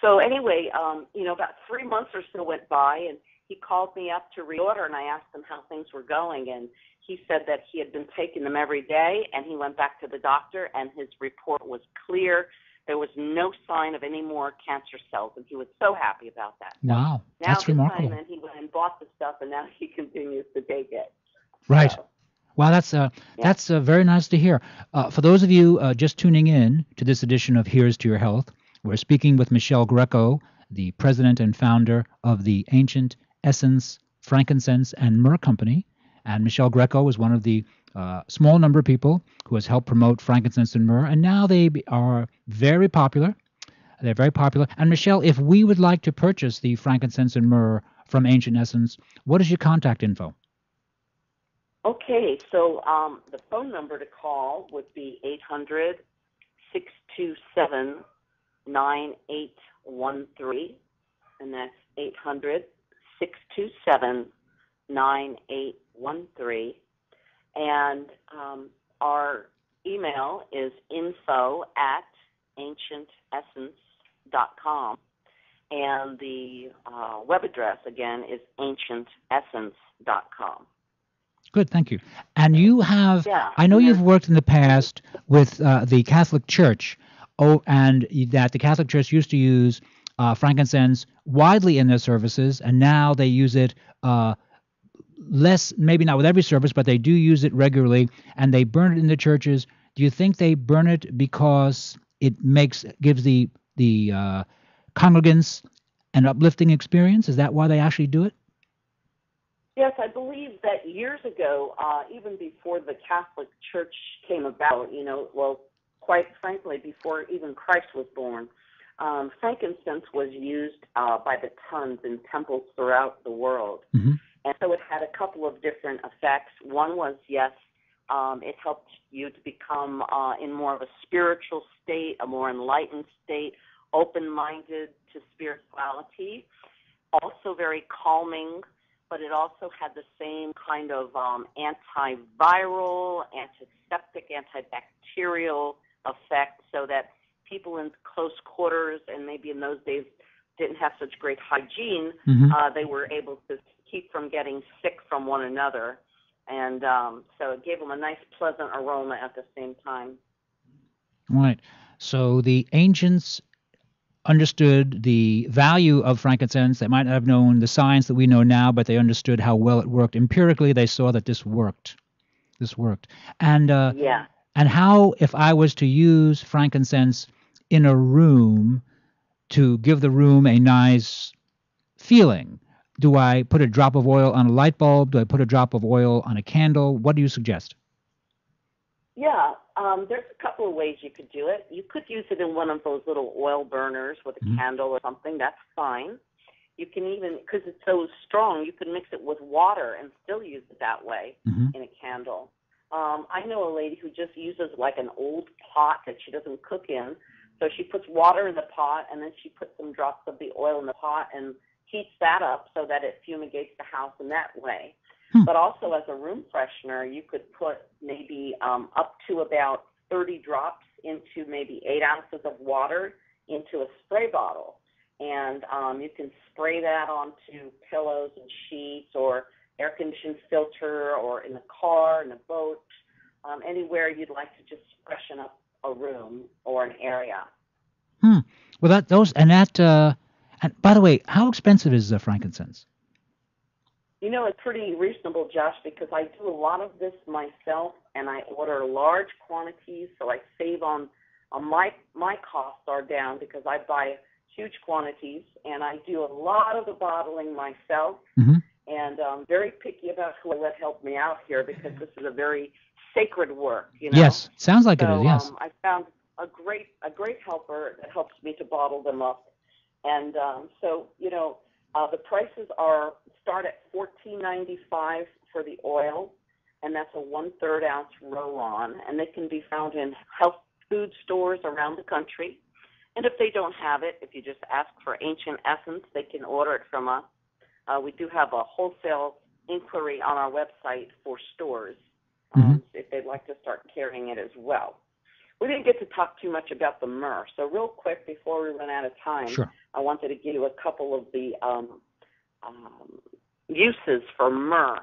So anyway, about 3 months or so went by, and he called me up to reorder, and I asked him how things were going, and he said that he had been taking them every day, and he went back to the doctor, and his report was clear. There was no sign of any more cancer cells, and he was so happy about that. Wow, Now that's remarkable. Time, and he went and bought the stuff, and now he continues to take it. Right. So, Wow, that's very nice to hear. For those of you just tuning in to this edition of Here's to Your Health, we're speaking with Michelle Greco, the president and founder of the Ancient Essence Frankincense and Myrrh Company. And Michelle Greco is one of the small number of people who has helped promote frankincense and myrrh, and now they are very popular. They're very popular. And Michelle, if we would like to purchase the frankincense and myrrh from Ancient Essence, what is your contact info? Okay, so the phone number to call would be 800-627-9813, and that's 800-627-9813. And our email is info@ancientessence.com. And the web address, again, is ancientessence.com. Good, thank you. And you have, Yeah, I know and you've worked in the past with the Catholic Church, and that the Catholic Church used to use frankincense widely in their services, and now they use it less, maybe not with every service, but they do use it regularly, and they burn it in the churches. Do you think they burn it because it gives the congregants an uplifting experience? Is that why they actually do it? Yes, I believe that years ago, even before the Catholic Church came about, well, quite frankly, before even Christ was born, frankincense was used by the tons in temples throughout the world. Mm-hmm. And so it had a couple of different effects. One was, yes, it helped you to become in more of a spiritual state, a more enlightened state, open-minded to spirituality, also very calming, but it also had the same kind of antiviral, antiseptic, antibacterial effect, so that people in close quarters, and maybe in those days didn't have such great hygiene, they were able to keep from getting sick from one another. And so it gave them a nice, pleasant aroma at the same time. Right. So the ancients understood the value of frankincense. They might not have known the science that we know now, but they understood how well it worked. Empirically, they saw that this worked. And and how, if I was to use frankincense in a room to give the room a nice feeling, do I put a drop of oil on a light bulb? Do I put a drop of oil on a candle? What do you suggest? Yeah, there's a couple of ways you could do it. You could use it in one of those little oil burners with a candle or something. That's fine. You can even, because it's so strong, you can mix it with water and still use it that way in a candle. I know a lady who just uses like an old pot that she doesn't cook in. So she puts water in the pot, and then she puts some drops of the oil in the pot and heats that up so that it fumigates the house in that way. But also as a room freshener, you could put maybe up to about 30 drops into maybe 8 ounces of water into a spray bottle. And you can spray that onto pillows and sheets or air conditioned filter or in the car, in a boat, anywhere you'd like to just freshen up a room or an area. Well, and by the way, how expensive is frankincense? It's pretty reasonable, Josh, because I do a lot of this myself, and I order large quantities, so I save on my costs are down because I buy huge quantities, and I do a lot of the bottling myself, and I'm very picky about who I let help me out here because this is a very sacred work, Yes, sounds like it is, yes. I found a great helper that helps me to bottle them up, and the prices start at $14.95 for the oil, and that's a 1/3 ounce roll-on, and they can be found in health food stores around the country. And if they don't have it, if you just ask for Ancient Essence, they can order it from us. We do have a wholesale inquiry on our website for stores if they'd like to start carrying it as well. We didn't get to talk too much about the myrrh, so real quick before we run out of time, I wanted to give you a couple of the uses for myrrh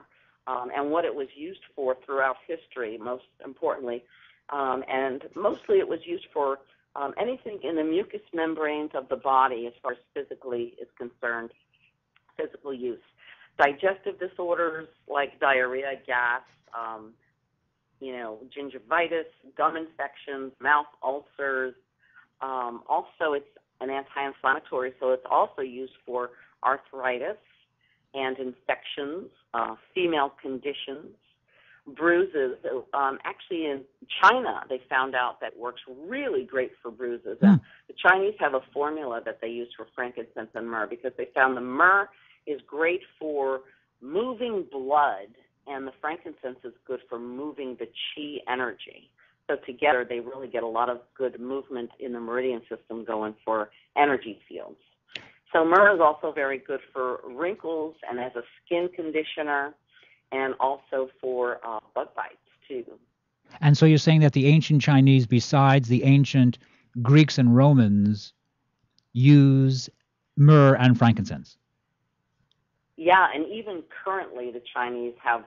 and what it was used for throughout history, most importantly. And mostly it was used for anything in the mucous membranes of the body as far as physically is concerned, physical use. Digestive disorders like diarrhea, gas, gingivitis, gum infections, mouth ulcers. Also, it's an anti-inflammatory, so it's also used for arthritis and infections, female conditions, bruises. Actually, in China, they found out that works really great for bruises. And the Chinese have a formula that they use for frankincense and myrrh because they found the myrrh is great for moving blood, and the frankincense is good for moving the chi energy. So together, they really get a lot of good movement in the meridian system going for energy fields. So myrrh is also very good for wrinkles and as a skin conditioner, and also for bug bites, too. And so you're saying that the ancient Chinese, besides the ancient Greeks and Romans, use myrrh and frankincense? Yeah, and even currently the Chinese have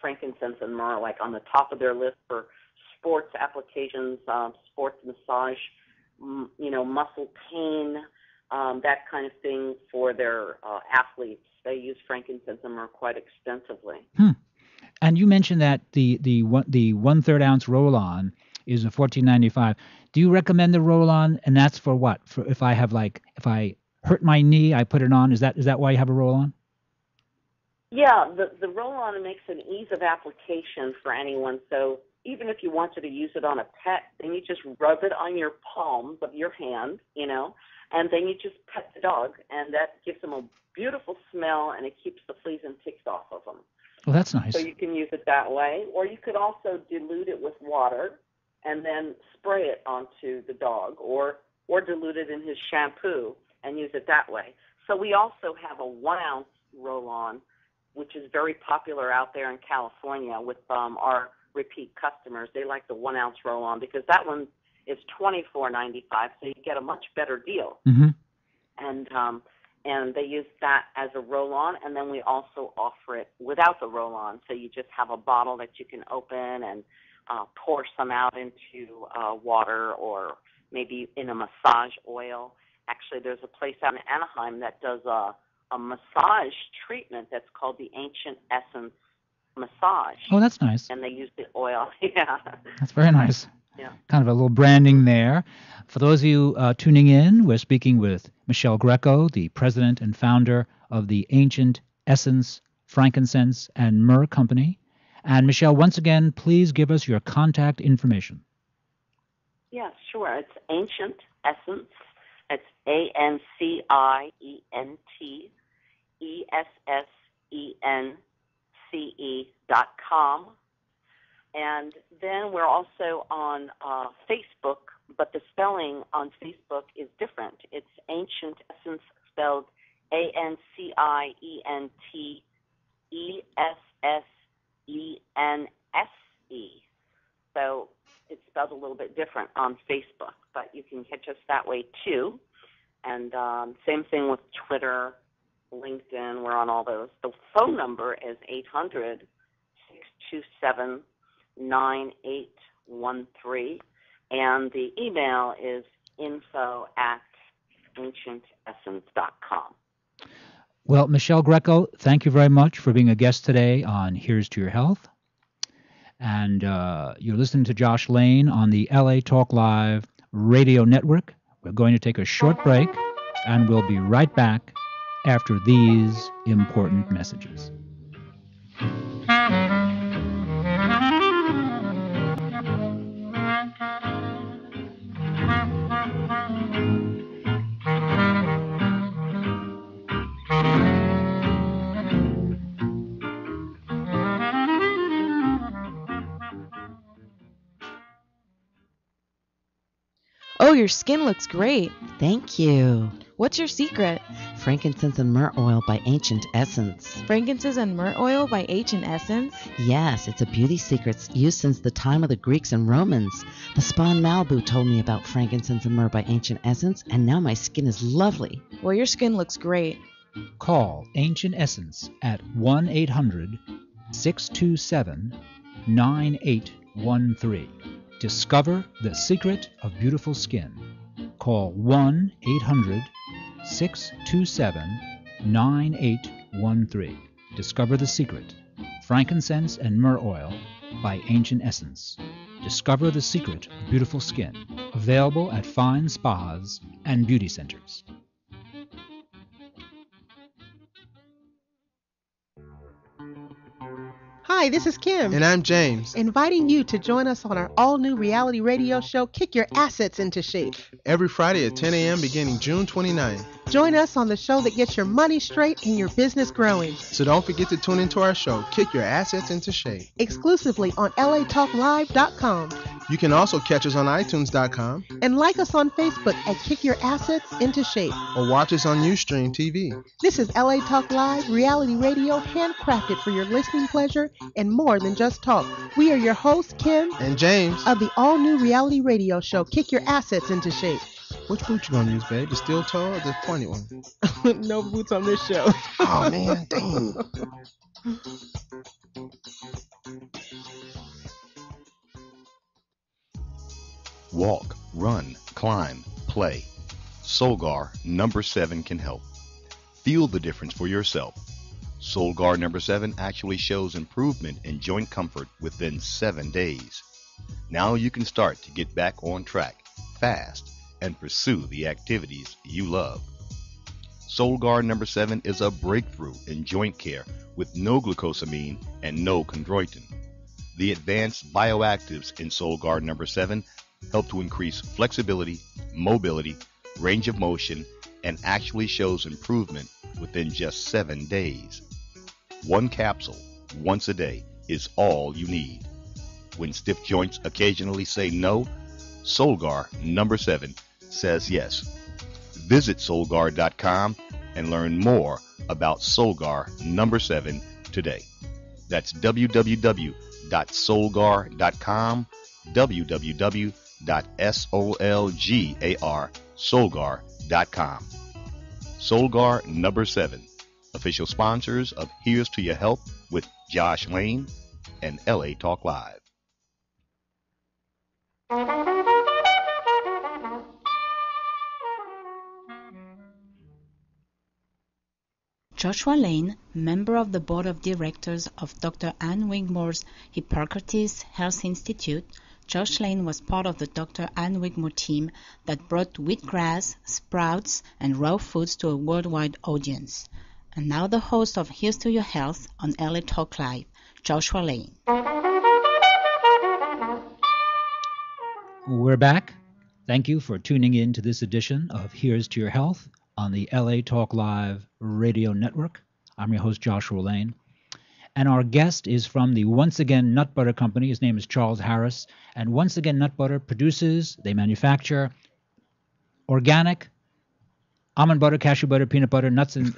frankincense and myrrh like on the top of their list for sports applications, sports massage, muscle pain, that kind of thing for their athletes. They use frankincense and myrrh quite extensively. And you mentioned that the 1/3 ounce roll-on is a $14.95. Do you recommend the roll-on? And that's for what? For if I hurt my knee, I put it on. Is that why you have a roll-on? Yeah, the roll-on makes an ease of application for anyone. So even if you wanted to use it on a pet, then you just rub it on your palms of your hand, and then you just pet the dog, and that gives them a beautiful smell, and it keeps the fleas and ticks off of them. Well, that's nice. So you can use it that way, or you could also dilute it with water and then spray it onto the dog, or dilute it in his shampoo and use it that way. So we also have a 1 ounce roll-on, which is very popular out there in California with our repeat customers. They like the 1 ounce roll-on because that one is $24.95, so you get a much better deal. Mm-hmm. And they use that as a roll-on, and then we also offer it without the roll-on. So you just have a bottle that you can open and pour some out into water or maybe in a massage oil. Actually, there's a place out in Anaheim that does a massage treatment that's called the Ancient Essence Massage. Oh, that's nice. And they use the oil. Yeah. That's very nice. Yeah. Kind of a little branding there. For those of you tuning in, we're speaking with Michelle Greco, the president and founder of the Ancient Essence, Frankincense, and Myrrh Company. And Michelle, once again, please give us your contact information. Yeah, sure. It's Ancient Essence. It's AncentEssence.com. And then we're also on Facebook, but the spelling on Facebook is different. It's Ancient Essence, spelled AncentEssense. So it's spelled a little bit different on Facebook, but you can catch us that way too. And same thing with Twitter, LinkedIn. We're on all those. The phone number is 800-627-9813, and the email is info@ancientessence.com. Well, Michelle Greco, thank you very much for being a guest today on Here's to Your Health. And you're listening to Josh Lane on the LA Talk Live radio network. We're going to take a short break, and we'll be right back after these important messages. Oh, your skin looks great. Thank you. What's your secret? Frankincense and myrrh oil by Ancient Essence. Frankincense and myrrh oil by Ancient Essence? Yes, it's a beauty secret used since the time of the Greeks and Romans. The spa in Malibu told me about frankincense and myrrh by Ancient Essence, and now my skin is lovely. Well, your skin looks great. Call Ancient Essence at 1-800-627-9813. Discover the secret of beautiful skin. Call 1-800-627-9813. Discover the secret. Frankincense and myrrh oil by Ancient Essence. Discover the secret of beautiful skin. Available at fine spas and beauty centers. Hi, this is Kim. And I'm James. Inviting you to join us on our all-new reality radio show, Kick Your Assets into Shape. Every Friday at 10 a.m. beginning June 29th. Join us on the show that gets your money straight and your business growing. So don't forget to tune into our show, Kick Your Assets into Shape. Exclusively on LATalkLive.com. You can also catch us on iTunes.com. And like us on Facebook at Kick Your Assets into Shape. Or watch us on Ustream TV. This is LA Talk Live, reality radio handcrafted for your listening pleasure and more than just talk. We are your hosts, Kim and James, of the all-new reality radio show, Kick Your Assets into Shape. Which boot you gonna use, babe? The steel toe or the pointy one? No boots on this show. Oh, man, dang. Walk, run, climb, play. Solgar number 7 can help. Feel the difference for yourself. Solgar number 7 actually shows improvement in joint comfort within 7 days. Now you can start to get back on track fast and pursue the activities you love. Solgar number 7 is a breakthrough in joint care with no glucosamine and no chondroitin. The advanced bioactives in Solgar number 7 help to increase flexibility, mobility, range of motion, and actually shows improvement within just 7 days. One capsule, once a day, is all you need. When stiff joints occasionally say no, Solgar number 7 says yes. Visit Solgar.com and learn more about Solgar number 7 today. That's www.solgar.com, www.solgar.com. Solgar number 7, official sponsors of Here's to Your Health with Josh Lane and LA Talk Live. Joshua Lane, member of the board of directors of Dr. Ann Wigmore's Hippocrates Health Institute, Josh Lane was part of the Dr. Ann Wigmore team that brought wheatgrass, sprouts, and raw foods to a worldwide audience. And now the host of Here's to Your Health on LA Talk Live, Joshua Lane. We're back. Thank you for tuning in to this edition of Here's to Your Health on the LA Talk Live radio network. I'm your host, Joshua Lane. And our guest is from the Once Again Nut Butter Company. His name is Charles Harris. And Once Again Nut Butter produces, they manufacture organic almond butter, cashew butter, peanut butter, nuts, and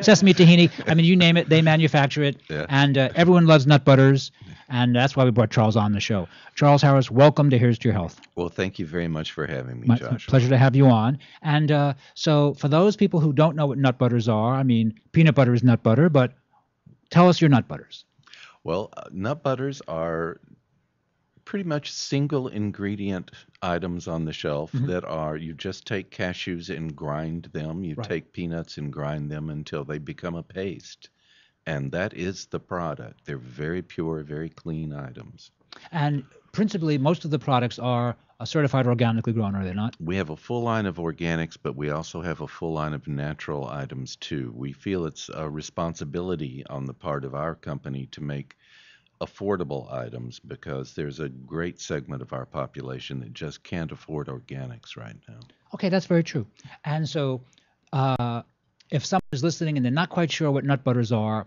sesame tahini. I mean, you name it, they manufacture it. Yeah. And everyone loves nut butters. And that's why we brought Charles on the show. Charles Harris, welcome to Here's to Your Health. Well, thank you very much for having me, Josh. Pleasure to have you on. And so for those people who don't know what nut butters are, I mean, peanut butter is nut butter, but tell us your nut butters. Well, nut butters are pretty much single ingredient items on the shelf that are, you just take cashews and grind them. You take peanuts and grind them until they become a paste. And that is the product. They're very pure, very clean items. And principally, most of the products are certified organically grown, are they not? We have a full line of organics, but we also have a full line of natural items, too. We feel it's a responsibility on the part of our company to make affordable items because there's a great segment of our population that just can't afford organics right now. Okay, that's very true. And so if someone is listening and they're not quite sure what nut butters are,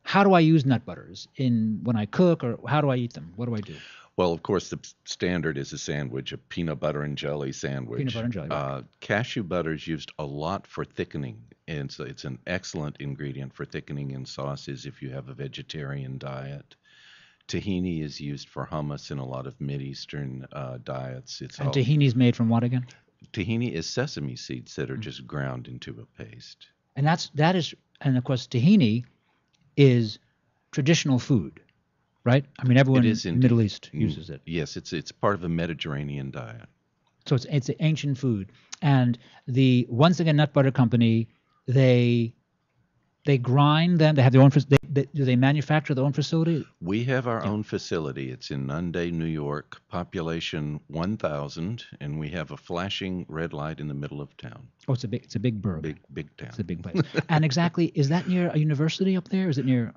how do I use nut butters when I cook, or how do I eat them? What do I do? Well, of course, the standard is a sandwich, a peanut butter and jelly sandwich. Peanut butter and jelly. Right. Cashew butter is used a lot for thickening, and so it's an excellent ingredient for thickening in sauces if you have a vegetarian diet. Tahini is used for hummus in a lot of Mideastern diets. And tahini is made from what again? Tahini is sesame seeds that are just ground into a paste. And and of course, tahini is traditional food, right? I mean, everyone in the Middle East uses it. Yes, it's part of a Mediterranean diet. So it's an ancient food. And the Once Again Nut Butter Company, they grind them. They have their own. Do they manufacture their own facility? We have our own facility. It's in Nunde, New York. Population 1,000, and we have a flashing red light in the middle of town. Oh, it's a big burg. Big town. It's a big place. And exactly, is that near a university up there? Is it near?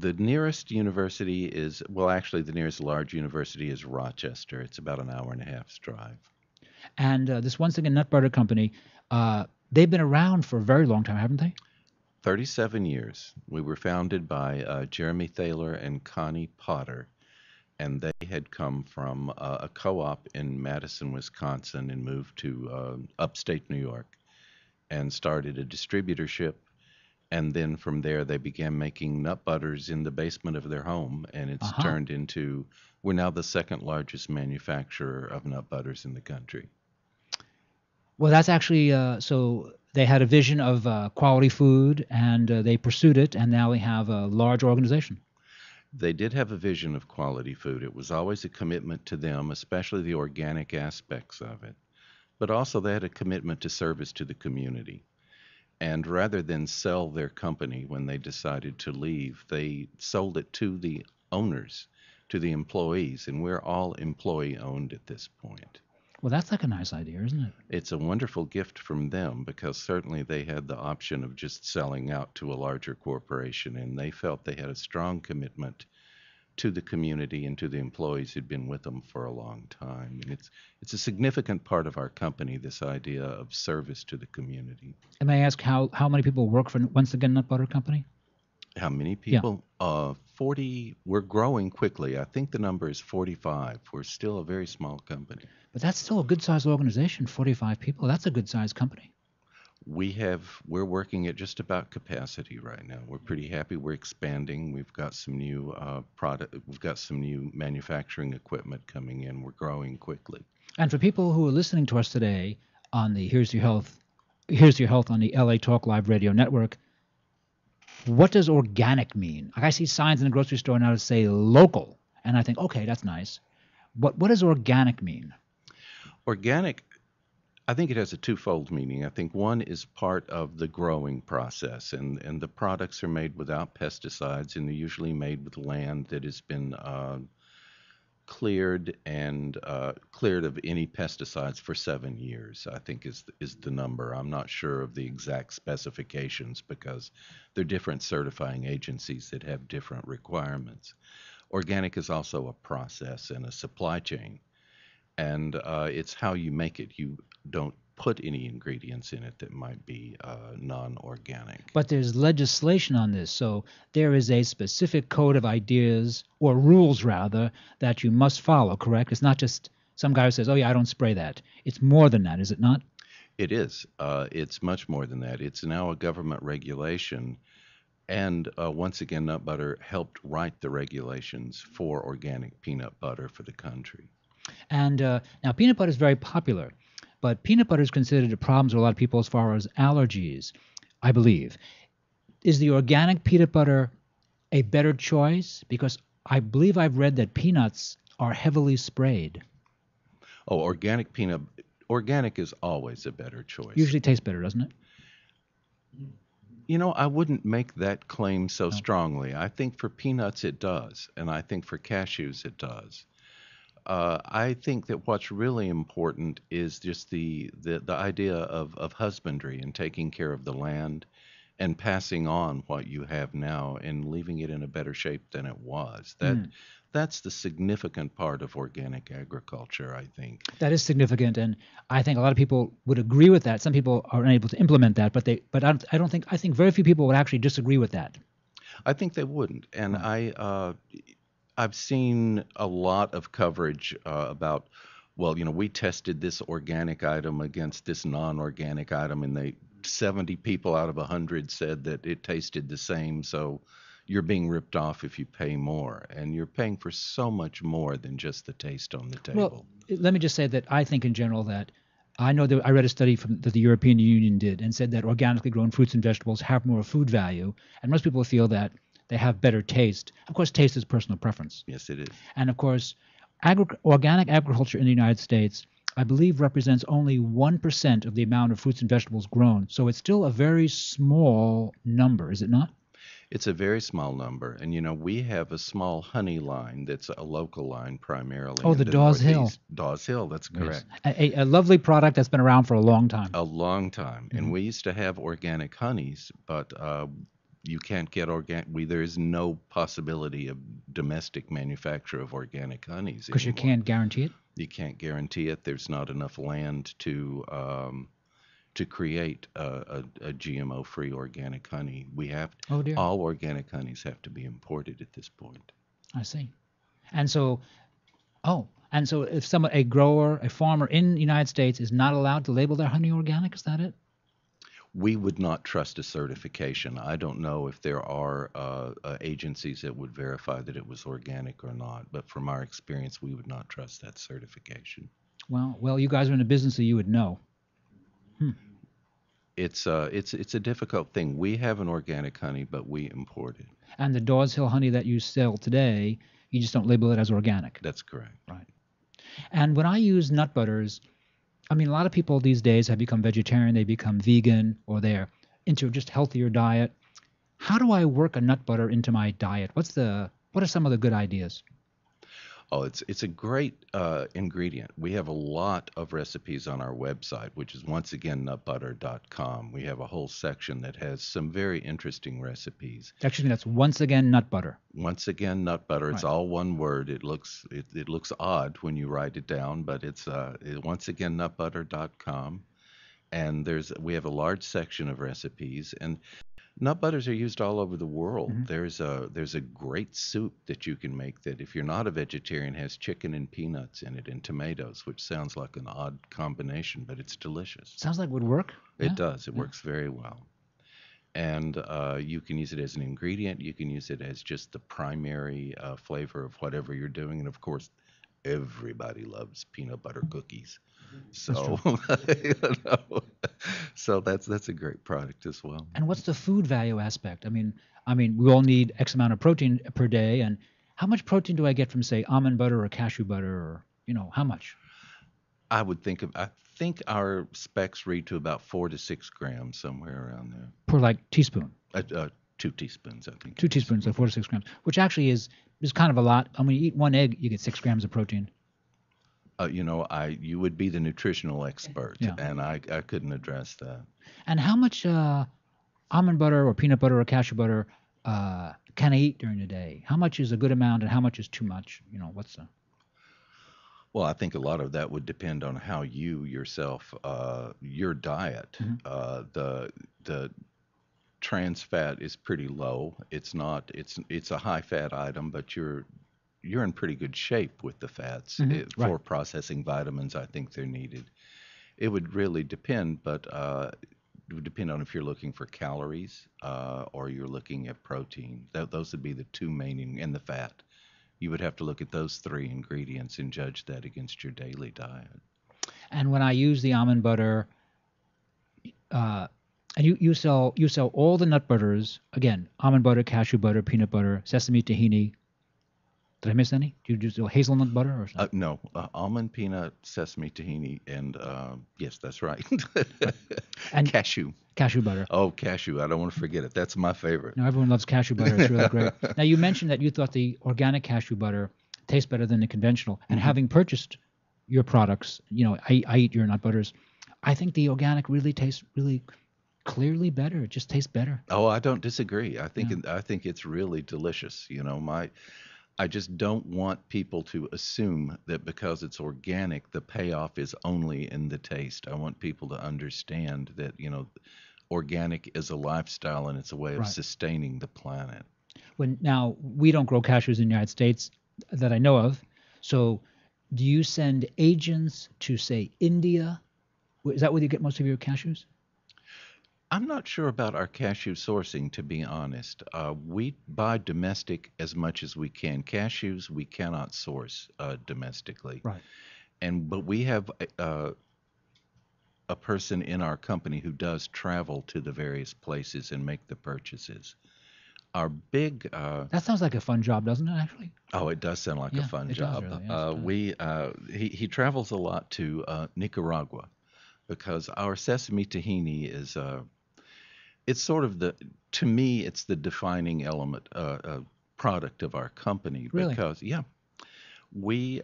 The nearest university is, well, actually, the nearest large university is Rochester. It's about an hour and a half's drive. And this Once Again Nut Butter Company, they've been around for a very long time, haven't they? 37 years. We were founded by Jeremy Thaler and Connie Potter, and they had come from a co-op in Madison, Wisconsin, and moved to upstate New York and started a distributorship. And then from there, they began making nut butters in the basement of their home, and it's turned into, we're now the second largest manufacturer of nut butters in the country. Well, that's actually, so they had a vision of quality food, and they pursued it, and now they have a large organization. They did have a vision of quality food. It was always a commitment to them, especially the organic aspects of it. But also they had a commitment to service to the community. And rather than sell their company when they decided to leave, they sold it to the owners, to the employees, and we're all employee-owned at this point. Well, that's like a nice idea, isn't it? It's a wonderful gift from them because certainly they had the option of just selling out to a larger corporation, and they felt they had a strong commitment to the community and to the employees who'd been with them for a long time. And it's a significant part of our company, this idea of service to the community. And may I ask how many people work for Once Again Nut Butter Company? How many people? 40. We're growing quickly. I think the number is 45. We're still a very small company. But that's still a good-sized organization, 45 people. That's a good-sized company. We're working at just about capacity right now. We're pretty happy. We're expanding. We've got some new We've got some new manufacturing equipment coming in. We're growing quickly. And for people who are listening to us today on the Here's Your Health on the LA Talk Live Radio Network, what does organic mean? Like I see signs in the grocery store now that say local, and I think, okay, that's nice. What does organic mean? Organic, I think it has a twofold meaning. I think one is part of the growing process, and the products are made without pesticides, and they're usually made with land that has been cleared of any pesticides for 7 years, I think is the number. I'm not sure of the exact specifications because there are different certifying agencies that have different requirements. Organic is also a process and a supply chain, and it's how you make it. You don't put any ingredients in it that might be non-organic. But there's legislation on this, so there is a specific code of ideas, or rules rather, that you must follow, correct? It's not just some guy who says, oh yeah, I don't spray that. It's more than that, is it not? It is. It's much more than that. It's now a government regulation, and once again, Nut Butter helped write the regulations for organic peanut butter for the country. And now peanut butter is very popular. But peanut butter is considered a problem to a lot of people as far as allergies, I believe. Is the organic peanut butter a better choice? Because I believe I've read that peanuts are heavily sprayed. Oh, organic is always a better choice. Usually tastes better, doesn't it? You know, I wouldn't make that claim so strongly. I think for peanuts it does, and I think for cashews it does. I think that what's really important is just the idea of husbandry and taking care of the land and passing on what you have now and leaving it in a better shape than it was. That's the significant part of organic agriculture, I think. That is significant, and I think a lot of people would agree with that. Some people are unable to implement that, but I think very few people would actually disagree with that. I think they wouldn't, and I've seen a lot of coverage about, well, you know, we tested this organic item against this non-organic item, and 70 people out of 100 said that it tasted the same, so you're being ripped off if you pay more. And you're paying for so much more than just the taste on the table. Well, let me just say that I think in general that I know that I read a study that the European Union did and said that organically grown fruits and vegetables have more food value, and most people feel that they have better taste. Of course, taste is personal preference. Yes, it is. And of course, organic agriculture in the United States, I believe, represents only 1% of the amount of fruits and vegetables grown. So it's still a very small number, is it not? It's a very small number. And, you know, we have a small honey line that's a local line primarily. Oh, the Dawes Hill. Dawes Hill, that's correct. Yes. A lovely product that's been around for a long time. A long time. Mm-hmm. And we used to have organic honeys, but You can't get organic. There is no possibility of domestic manufacture of organic honeys Because you anymore. can't guarantee it? You can't guarantee it. There's not enough land to create a GMO-free organic honey. Oh, dear. All organic honeys have to be imported at this point. I see. And so, if a farmer in the United States is not allowed to label their honey organic, is that it? We would not trust a certification. I don't know if there are agencies that would verify that it was organic or not, but from our experience, we would not trust that certification. Well, you guys are in the business, so you would know. It's a difficult thing. We have an organic honey, but we import it. And the Dawes Hill honey that you sell today, you just don't label it as organic. That's correct. Right. And when I use nut butters, I mean, a lot of people these days have become vegetarian, they become vegan, or they're into just healthier diet. How do I work a nut butter into my diet? What are some of the good ideas? Oh, it's a great ingredient. We have a lot of recipes on our website, which is once again nutbutter.com. We have a whole section that has some very interesting recipes. Actually, that's once again nut butter. Once again nut butter. It's all one word. It looks odd when you write it down, but it's once again nutbutter.com. And we have a large section of recipes, and nut butters are used all over the world. Mm-hmm. There's a great soup that you can make that, if you're not a vegetarian, has chicken and peanuts in it and tomatoes, which sounds like an odd combination, but it's delicious. Sounds like it would work. It does. It works very well. And you can use it as an ingredient. You can use it as just the primary flavor of whatever you're doing. And of course, everybody loves peanut butter cookies. So, so that's a great product as well. And what's the food value aspect? I mean, we all need X amount of protein per day, and how much protein do I get from, say, almond butter or cashew butter, or how much? I think our specs read to about 4 to 6 grams, somewhere around there. Per teaspoon. 2 teaspoons, I think. 2 teaspoons, so 4 to 6 grams, which actually is kind of a lot. I mean, you eat one egg, you get 6 grams of protein. You would be the nutritional expert, and I couldn't address that. And how much almond butter or peanut butter or cashew butter can I eat during the day? How much is a good amount, and how much is too much? What's the... Well, I think a lot of that would depend on how you yourself, your diet. Mm-hmm. The trans fat is pretty low. It's a high fat item, but you're in pretty good shape with the fats. Mm-hmm. For processing vitamins. I think they're needed. It would really depend, but it would depend on if you're looking for calories or you're looking at protein. Those would be the two main, and the fat. You would have to look at those 3 ingredients and judge that against your daily diet. And when I use the almond butter, and you sell all the nut butters, again, almond butter, cashew butter, peanut butter, sesame, tahini. Did I miss any? Do you do hazelnut butter or something? No, almond, peanut, sesame, tahini, and yes, that's right. And cashew. Cashew butter. Oh, cashew. I don't want to forget it. That's my favorite. No, everyone loves cashew butter. It's really great. Now, you mentioned that you thought the organic cashew butter tastes better than the conventional. And having purchased your products, I eat your nut butters. I think the organic really tastes really clearly better. It just tastes better. Oh, I don't disagree. I think it's really delicious. I just don't want people to assume that because it's organic, the payoff is only in the taste. I want people to understand that, organic is a lifestyle and it's a way of sustaining the planet. Now, we don't grow cashews in the United States that I know of. So do you send agents to, say, India? Is that where you get most of your cashews? I'm not sure about our cashew sourcing, to be honest. We buy domestic as much as we can. Cashews we cannot source domestically. Right. But we have a person in our company who does travel to the various places and make the purchases. Our big that sounds like a fun job, doesn't it? Actually. Oh, it does sound like a fun job. Really, he travels a lot to Nicaragua because our sesame tahini is it's sort of to me it's the defining element product of our company. Really? Because we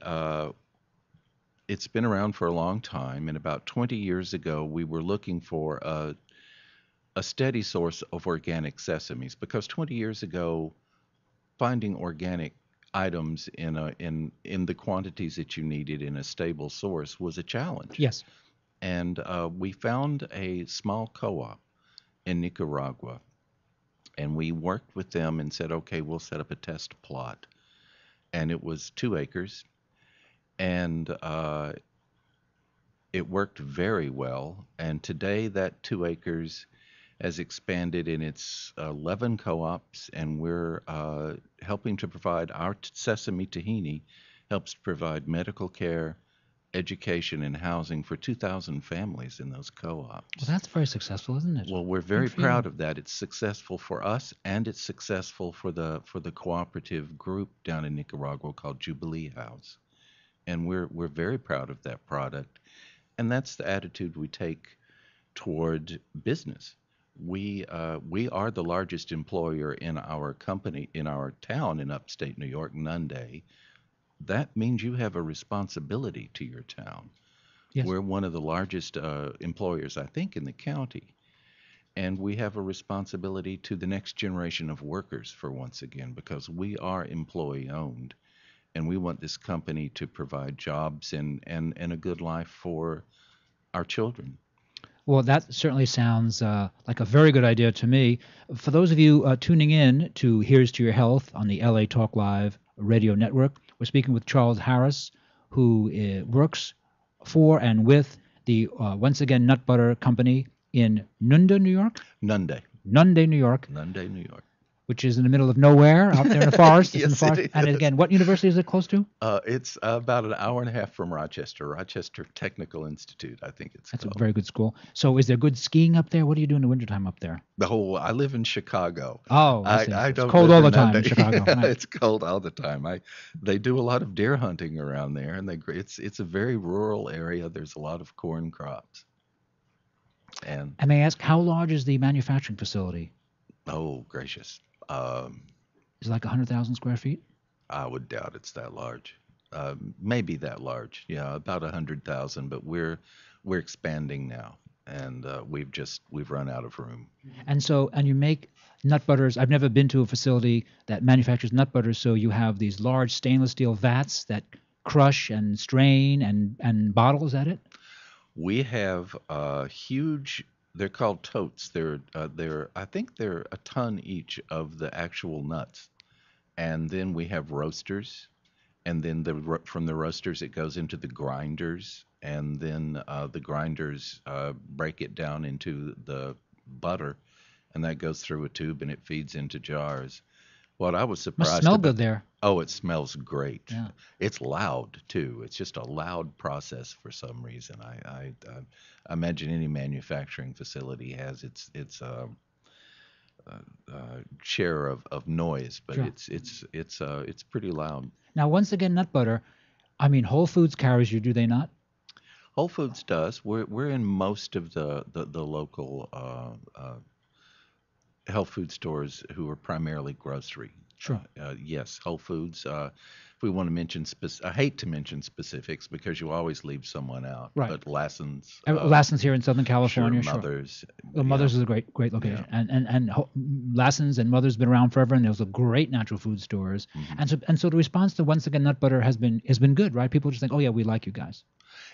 it's been around for a long time, and about 20 years ago we were looking for a steady source of organic sesames, because 20 years ago, finding organic items in the quantities that you needed in a stable source was a challenge. Yes. And we found a small co-op in Nicaragua, and we worked with them and said, okay, we'll set up a test plot. And it was 2 acres, and it worked very well. And today that 2 acres has expanded in its 11 co-ops, and we're helping to provide our Sesame Tahini helps to provide medical care, education, and housing for 2,000 families in those co-ops. Well, that's very successful, isn't it? Well, we're very proud of that. It's successful for us, and it's successful for the cooperative group down in Nicaragua called Jubilee House, and we're very proud of that product, and that's the attitude we take toward business. We are the largest employer in our company, in our town in upstate New York, Nunde. That means you have a responsibility to your town. Yes. We're one of the largest employers, I think, in the county. And we have a responsibility to the next generation of workers, for once again, because we are employee owned. And we want this company to provide jobs and a good life for our children. Well, that certainly sounds like a very good idea to me. For those of you tuning in to Here's to Your Health on the LA Talk Live radio network, we're speaking with Charles Harris, who works for and with the, once again, Nut Butter Company in Nunde, New York? Nunde, New York. Nunde, New York. Which is in the middle of nowhere, out there in the forest. Yes, in the forest. it is. And again, what university is it close to? It's about an hour and a half from Rochester Technical Institute, I think it's That's called. a very good school. So is there good skiing up there? What do you do in the wintertime up there? I live in Chicago. Oh, I see. I It's don't cold live all the in time Nunde. in Chicago. Yeah, Right. it's cold all the time. They do a lot of deer hunting around there, and it's a very rural area. There's a lot of corn crops. And may I ask, how large is the manufacturing facility? oh gracious, Is it like 100,000 square feet? I would doubt it's that large. Maybe that large. Yeah, about 100,000. But we're expanding now, and we've run out of room. And you make nut butters. I've never been to a facility that manufactures nut butters, so you have these large stainless steel vats that crush and strain and bottle. Is that it? We have huge. They're called totes. They're I think they're a ton each of the actual nuts, and then we have roasters, and then from the roasters it goes into the grinders, and then the grinders break it down into the butter, and that goes through a tube and it feeds into jars. What I was surprised Must smell about, good there. Oh, it smells great. Yeah. It's loud too. It's just a loud process for some reason. I imagine any manufacturing facility has its share of noise, but Sure. it's pretty loud. Now, once again, nut butter. I mean, Whole Foods carries you, do they not? Whole Foods does. We're in most of the local health food stores who are primarily grocery. Sure. Yes, Whole Foods. If we want to mention I hate to mention specifics because you always leave someone out. Right. But Lassen's. Lassen's here in Southern California. Sure, Sure. Mother's. Well, Mother's is a great location, and Lassen's and Mother's been around forever, and those are great natural food stores. Mm-hmm. And so the response to once again nut butter has been good, right? People just think, oh yeah, we like you guys.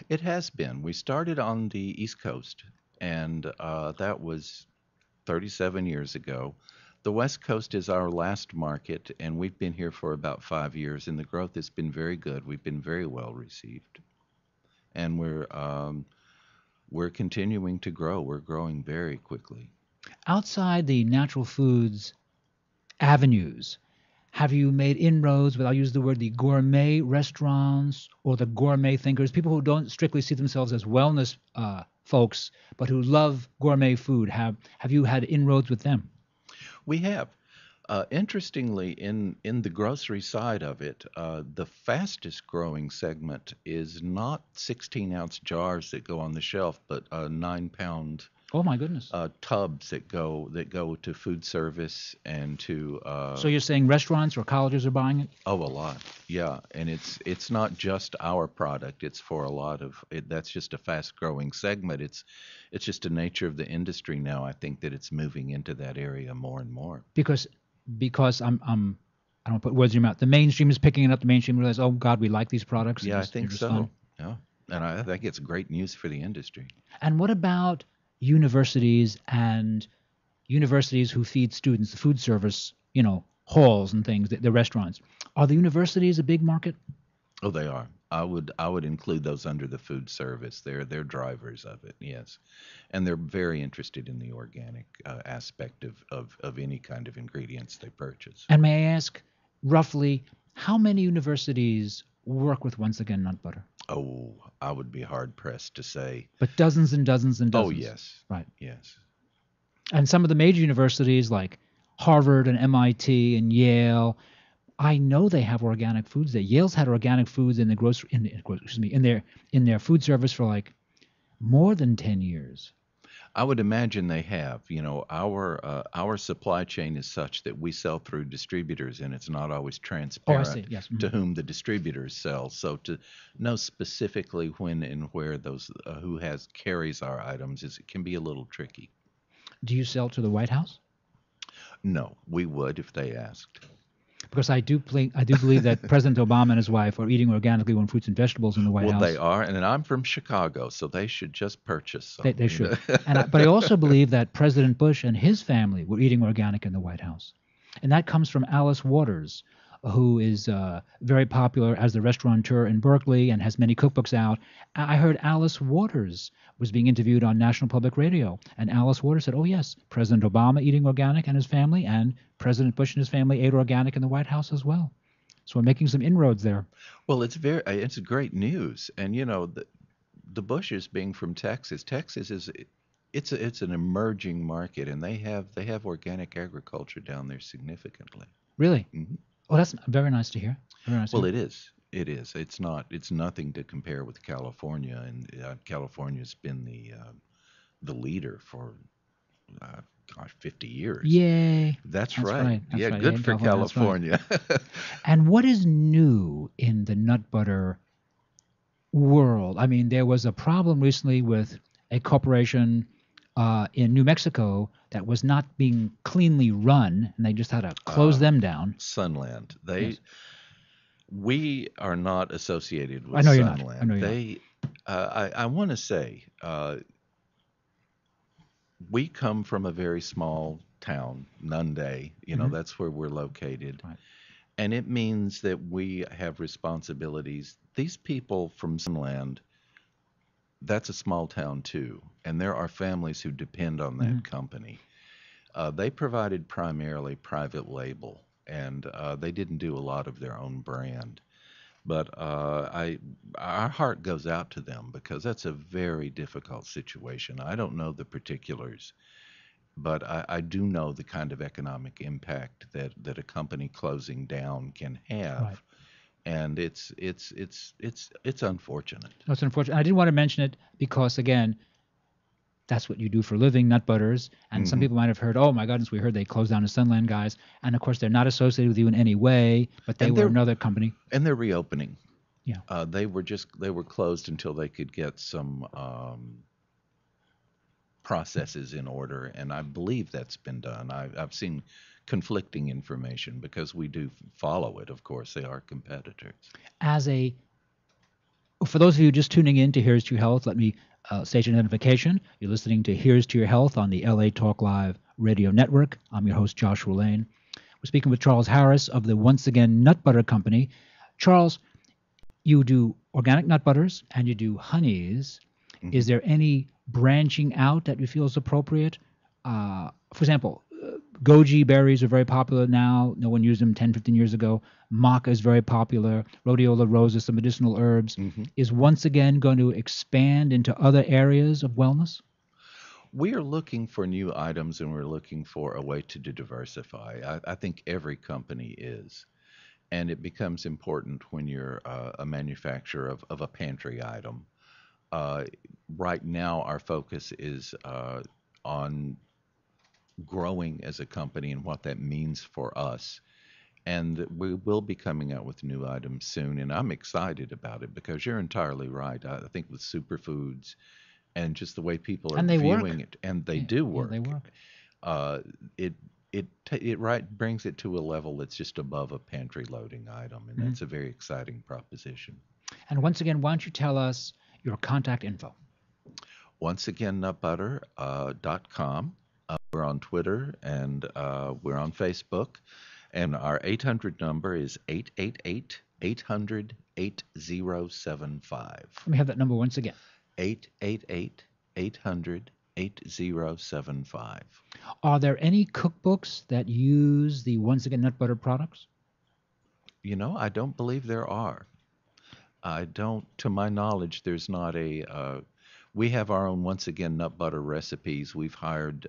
It has been. We started on the East Coast, and that was 37 years ago. The West Coast is our last market, and we've been here for about 5 years, and the growth has been very good. We've been very well received, and we're continuing to grow. We're growing very quickly. Outside the natural foods avenues, have you made inroads with, I'll use the word, the gourmet restaurants or the gourmet thinkers, people who don't strictly see themselves as wellness folks, but who love gourmet food? Have you had inroads with them? We have. Interestingly, in the grocery side of it, the fastest growing segment is not 16-ounce jars that go on the shelf, but 9-pound Oh my goodness. tubs that go to food service and to So you're saying restaurants or colleges are buying it? a lot, yeah. And it's not just our product; it's for a lot of it. That's just a fast growing segment. It's just the nature of the industry now. I think that it's moving into that area more and more. Because I don't want to put words in your mouth. The mainstream is picking it up. The mainstream realizes, oh God, we like these products. Yeah, I they're think just so. fun. Yeah, and I think it's great news for the industry. And what about universities and universities who feed students, the food service, halls and things, the restaurants? Are the universities a big market? Oh, they are. I would include those under the food service. They're drivers of it, yes, and they're very interested in the organic aspect of any kind of ingredients they purchase. And may I ask, roughly, how many universities work with Once Again Nut Butter? Oh, I would be hard pressed to say. But dozens and dozens and Oh, dozens. yes. Right. Yes. And some of the major universities like Harvard and MIT and Yale, I know they have organic foods there. Yale's had organic foods in in their food service for like more than 10 years. I would imagine they have. Our supply chain is such that we sell through distributors, and it's not always transparent Yes. to whom the distributors sell. So to know specifically when and where those carries our items it can be a little tricky. Do you sell to the White House? No, we would if they asked. Because I do believe that President Obama and his wife are eating organically grown fruits and vegetables in the White House. Well, they are, and I'm from Chicago, so they should just purchase some. They should. But I also believe that President Bush and his family were eating organic in the White House. And that comes from Alice Waters, who is very popular as the restaurateur in Berkeley and has many cookbooks out. I heard Alice Waters was being interviewed on National Public Radio, and Alice Waters said, oh, yes, President Obama eating organic and his family, and President Bush and his family ate organic in the White House as well. So we're making some inroads there. Well, it's great news. And, the Bushes being from Texas is it's an emerging market, and they have organic agriculture down there significantly. Really? Mm-hmm. Oh, that's very nice to hear. Well, it is. It is. It's nothing to compare with California, and California's been the leader for 50 years. Yay. That's right. That's right. Good for California. Right. And what is new in the nut butter world? I mean, there was a problem recently with a corporation in New Mexico that was not being cleanly run, and they just had to close them down. Sunland. Yes. We are not associated with I know Sunland. You're not. I know you're not. I want to say we come from a very small town, Nunde. That's where we're located. Right. And it means that we have responsibilities. These people from Sunland, that's a small town too, and there are families who depend on that company. They provided primarily private label, and they didn't do a lot of their own brand. But our heart goes out to them because that's a very difficult situation. I don't know the particulars, but I do know the kind of economic impact that a company closing down can have. Right. And it's unfortunate. No, it's unfortunate. I didn't want to mention it because, again, that's what you do for a living, nut butters. And some people might have heard, oh, my goodness, we heard they closed down the Sunland guys. And, of course, they're not associated with you in any way, but they were another company. And they're reopening. Yeah. They were closed until they could get some processes in order, and I believe that's been done. I've seen conflicting information because we do follow it. Of course, they are competitors. For those of you just tuning in to Here's to Your Health, let me state your identification. You're listening to Here's to Your Health on the LA Talk Live radio network. I'm your host, Joshua Lane. We're speaking with Charles Harris of the Once Again Nut Butter Company. Charles, you do organic nut butters and you do honeys. Mm-hmm. Is there any branching out that you feel is appropriate? For example, goji berries are very popular now. No one used them 10, 15 years ago. Maca is very popular. Rhodiola rosa, some medicinal herbs. Mm-hmm. Is Once Again going to expand into other areas of wellness? We are looking for new items and we're looking for a way to diversify. I think every company is. And it becomes important when you're a manufacturer of a pantry item. Uh, right now, our focus is on growing as a company and what that means for us. And we will be coming out with new items soon. And I'm excited about it because you're entirely right. I think with superfoods and just the way people are And they viewing work. it, and they do Yeah, work. they work. Uh, it brings it to a level that's just above a pantry loading item, and that's a very exciting proposition. And once again, why don't you tell us your contact info? Once again, nutbutter.com. We're on Twitter and we're on Facebook, and our 800 number is 888 800 8075. Let me have that number once again. 888 800 8075. Are there any cookbooks that use the Once Again Nut Butter products? You know, I don't believe there are. I don't, to my knowledge, there's not a. We have our own Once Again Nut Butter recipes. We've hired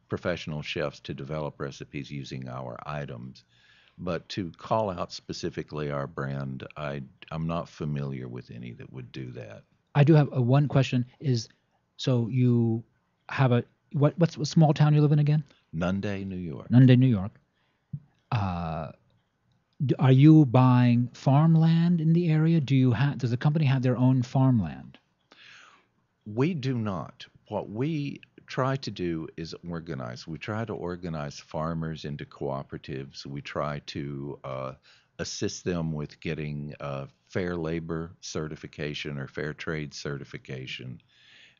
professional chefs to develop recipes using our items. But to call out specifically our brand, I'm not familiar with any that would do that. I do have one question. So you have what's what small town you live in again? Nunde, New York. Nunde, New York. Are you buying farmland in the area? Does the company have their own farmland? We do not. What we try to do is organize. We try to organize farmers into cooperatives. We try to assist them with getting fair labor certification or fair trade certification.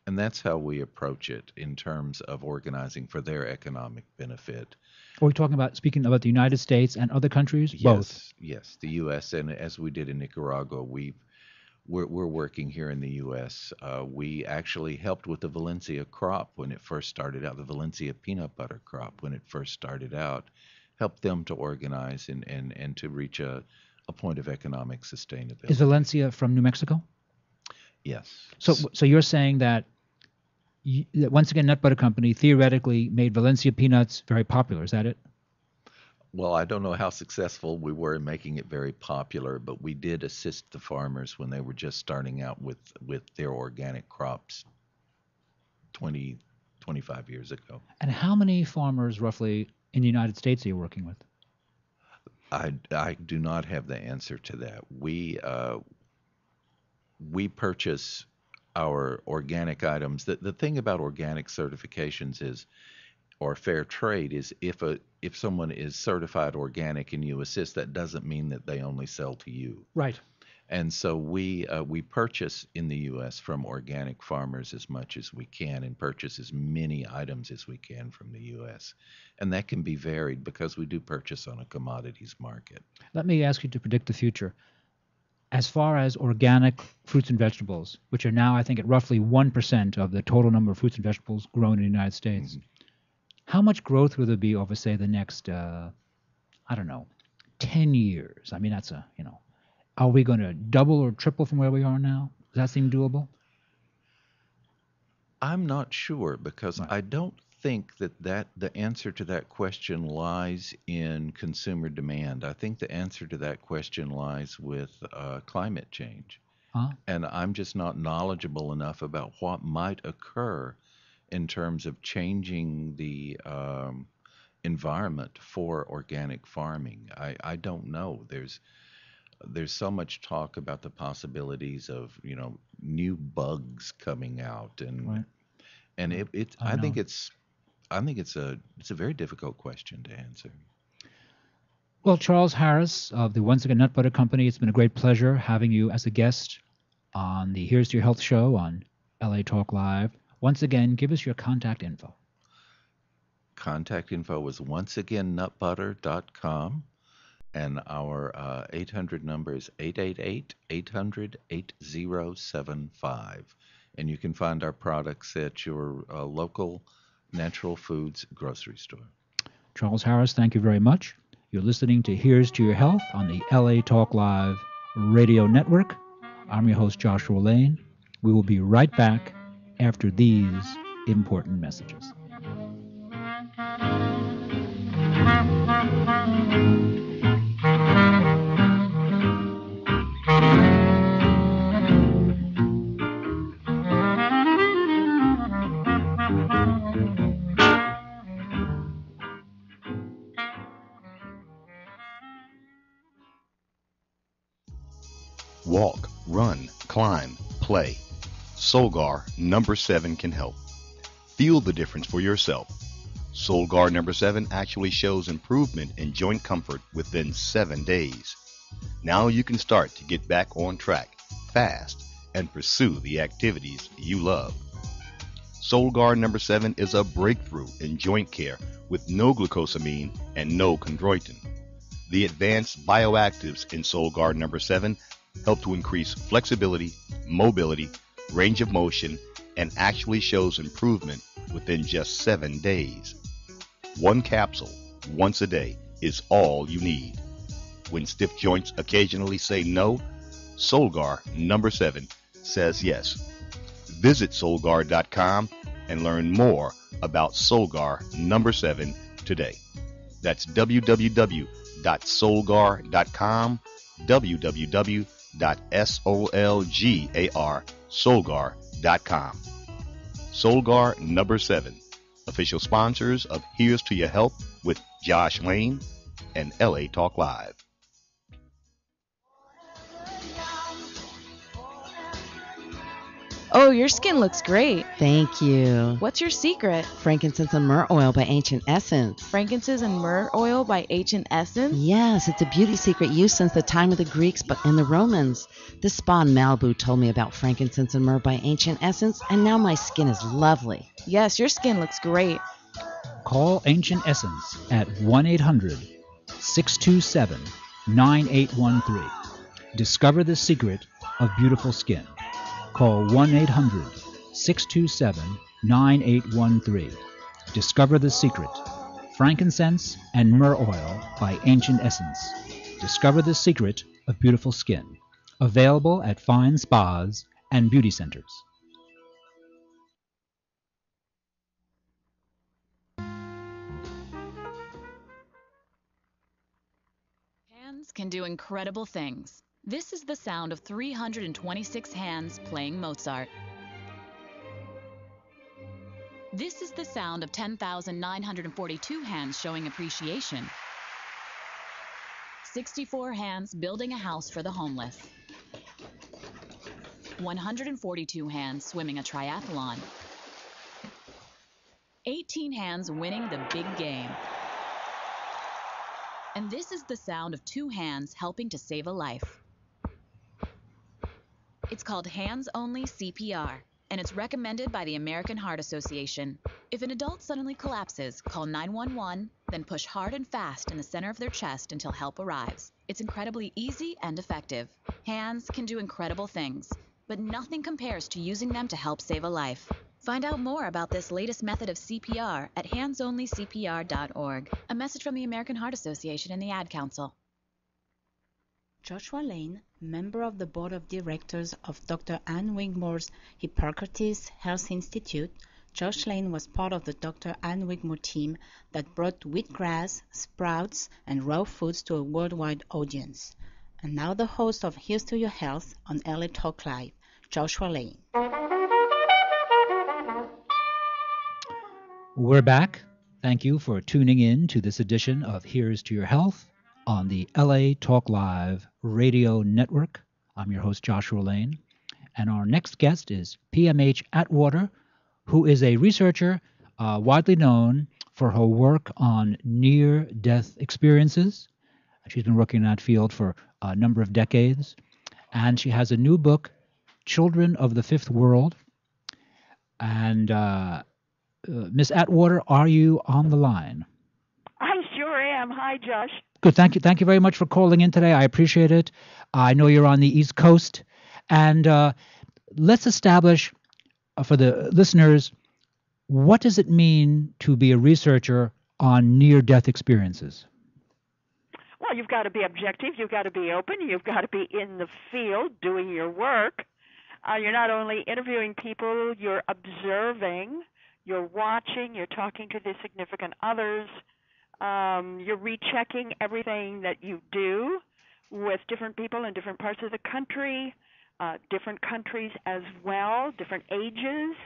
And that's how we approach it in terms of organizing for their economic benefit. Are we speaking about the United States and other countries? Yes, Both. yes, the U.S. and as we did in Nicaragua, we're working here in the U.S. We actually helped with the Valencia crop when it first started out, the Valencia peanut butter crop when it first started out, helped them to organize and to reach a point of economic sustainability. Is Valencia from New Mexico? Yes. So you're saying that Once Again Nut Butter Company theoretically made Valencia peanuts very popular. Is that it? Well, I don't know how successful we were in making it very popular, but we did assist the farmers when they were just starting out with their organic crops 25 years ago. And how many farmers roughly in the United States are you working with? I do not have the answer to that. We purchase our organic items. The thing about organic certifications is, or fair trade is, if someone is certified organic and you assist, that doesn't mean that they only sell to you. Right. And so we purchase in the U.S. from organic farmers as much as we can and purchase as many items as we can from the U.S. And that can be varied because we do purchase on a commodities market. Let me ask you to predict the future. As far as organic fruits and vegetables, which are now, I think, at roughly 1% of the total number of fruits and vegetables grown in the United States, how much growth will there be over, say, the next, 10 years? I mean, are we going to double or triple from where we are now? Does that seem doable? I'm not sure because Right. I don't think that the answer to that question lies in consumer demand. I think the answer to that question lies with climate change. Huh? And I'm just not knowledgeable enough about what might occur in terms of changing the environment for organic farming. I don't know. There's so much talk about the possibilities of new bugs coming out Right. and I think it's a very difficult question to answer. Well, Charles Harris of the Once Again Nut Butter Company, it's been a great pleasure having you as a guest on the Here's to Your Health show on LA Talk Live. Once again, give us your contact info. Contact info is onceagain.nutbutter.com, and our 800 number is 888-800-8075. And you can find our products at your local natural foods grocery store. Charles Harris, thank you very much. You're listening to Here's to Your Health on the LA Talk Live radio network. I'm your host, Joshua Lane. We will be right back after these important messages. Walk, run, climb, play. Solgar number 7 can help. Feel the difference for yourself. Solgar number 7 actually shows improvement in joint comfort within 7 days. Now you can start to get back on track fast and pursue the activities you love. Solgar number 7 is a breakthrough in joint care with no glucosamine and no chondroitin. The advanced bioactives in Solgar number 7 help to increase flexibility, mobility, range of motion, and actually shows improvement within just 7 days. One capsule, once a day, is all you need. When stiff joints occasionally say no, Solgar number 7 says yes. Visit Solgar.com and learn more about Solgar number 7 today. That's www.solgar.com, www.solgar.com. Solgar number 7, official sponsors of Here's to Your Health with Josh Lane and LA Talk Live. Oh, your skin looks great. Thank you. What's your secret? Frankincense and myrrh oil by Ancient Essence. Frankincense and myrrh oil by Ancient Essence? Yes, it's a beauty secret used since the time of the Greeks and the Romans. This spa in Malibu told me about frankincense and myrrh by Ancient Essence, and now my skin is lovely. Yes, your skin looks great. Call Ancient Essence at 1-800-627-9813. Discover the secret of beautiful skin. Call 1-800-627-9813. Discover the secret. Frankincense and myrrh oil by Ancient Essence. Discover the secret of beautiful skin. Available at fine spas and beauty centers. Hands can do incredible things. This is the sound of 326 hands playing Mozart. This is the sound of 10,942 hands showing appreciation. 64 hands building a house for the homeless. 142 hands swimming a triathlon. 18 hands winning the big game. And this is the sound of 2 hands helping to save a life. It's called hands-only CPR, and it's recommended by the American Heart Association. If an adult suddenly collapses, call 911, then push hard and fast in the center of their chest until help arrives. It's incredibly easy and effective. Hands can do incredible things, but nothing compares to using them to help save a life. Find out more about this latest method of CPR at handsonlycpr.org. A message from the American Heart Association and the Ad Council. Joshua Lane, member of the board of directors of Dr. Ann Wigmore's Hippocrates Health Institute, Josh Lane was part of the Dr. Ann Wigmore team that brought wheatgrass, sprouts, and raw foods to a worldwide audience. And now the host of Here's to Your Health on LA Talk Live, Joshua Lane. We're back. Thank you for tuning in to this edition of Here's to Your Health on the LA Talk Live radio network. I'm your host, Joshua Lane, and our next guest is PMH Atwater, who is a researcher widely known for her work on near-death experiences. She's been working in that field for a number of decades, and she has a new book, Children of the Fifth World. And Miss Atwater, are you on the line? I sure am. Hi, Josh. Good. Thank you. Thank you very much for calling in today. I appreciate it. I know you're on the East Coast. And let's establish for the listeners, what does it mean to be a researcher on near-death experiences? Well, you've got to be objective. You've got to be open. You've got to be in the field doing your work. You're not only interviewing people, you're observing, you're watching, you're talking to the significant others, you're rechecking everything that you do with different people in different parts of the country, different countries as well, different ages.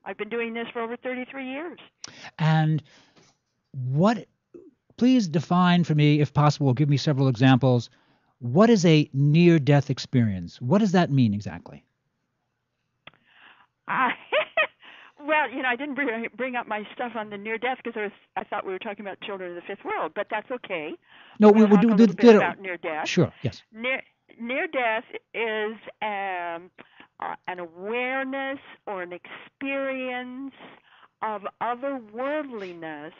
I've been doing this for over 33 years. And please define for me, if possible, give me several examples. What is a near-death experience? What does that mean exactly? Well, I didn't bring up my stuff on the near death because I thought we were talking about children of the fifth world, but that's okay. No, we'll we talk a little bit about near death. Sure, yes. Near death is an awareness or an experience of otherworldliness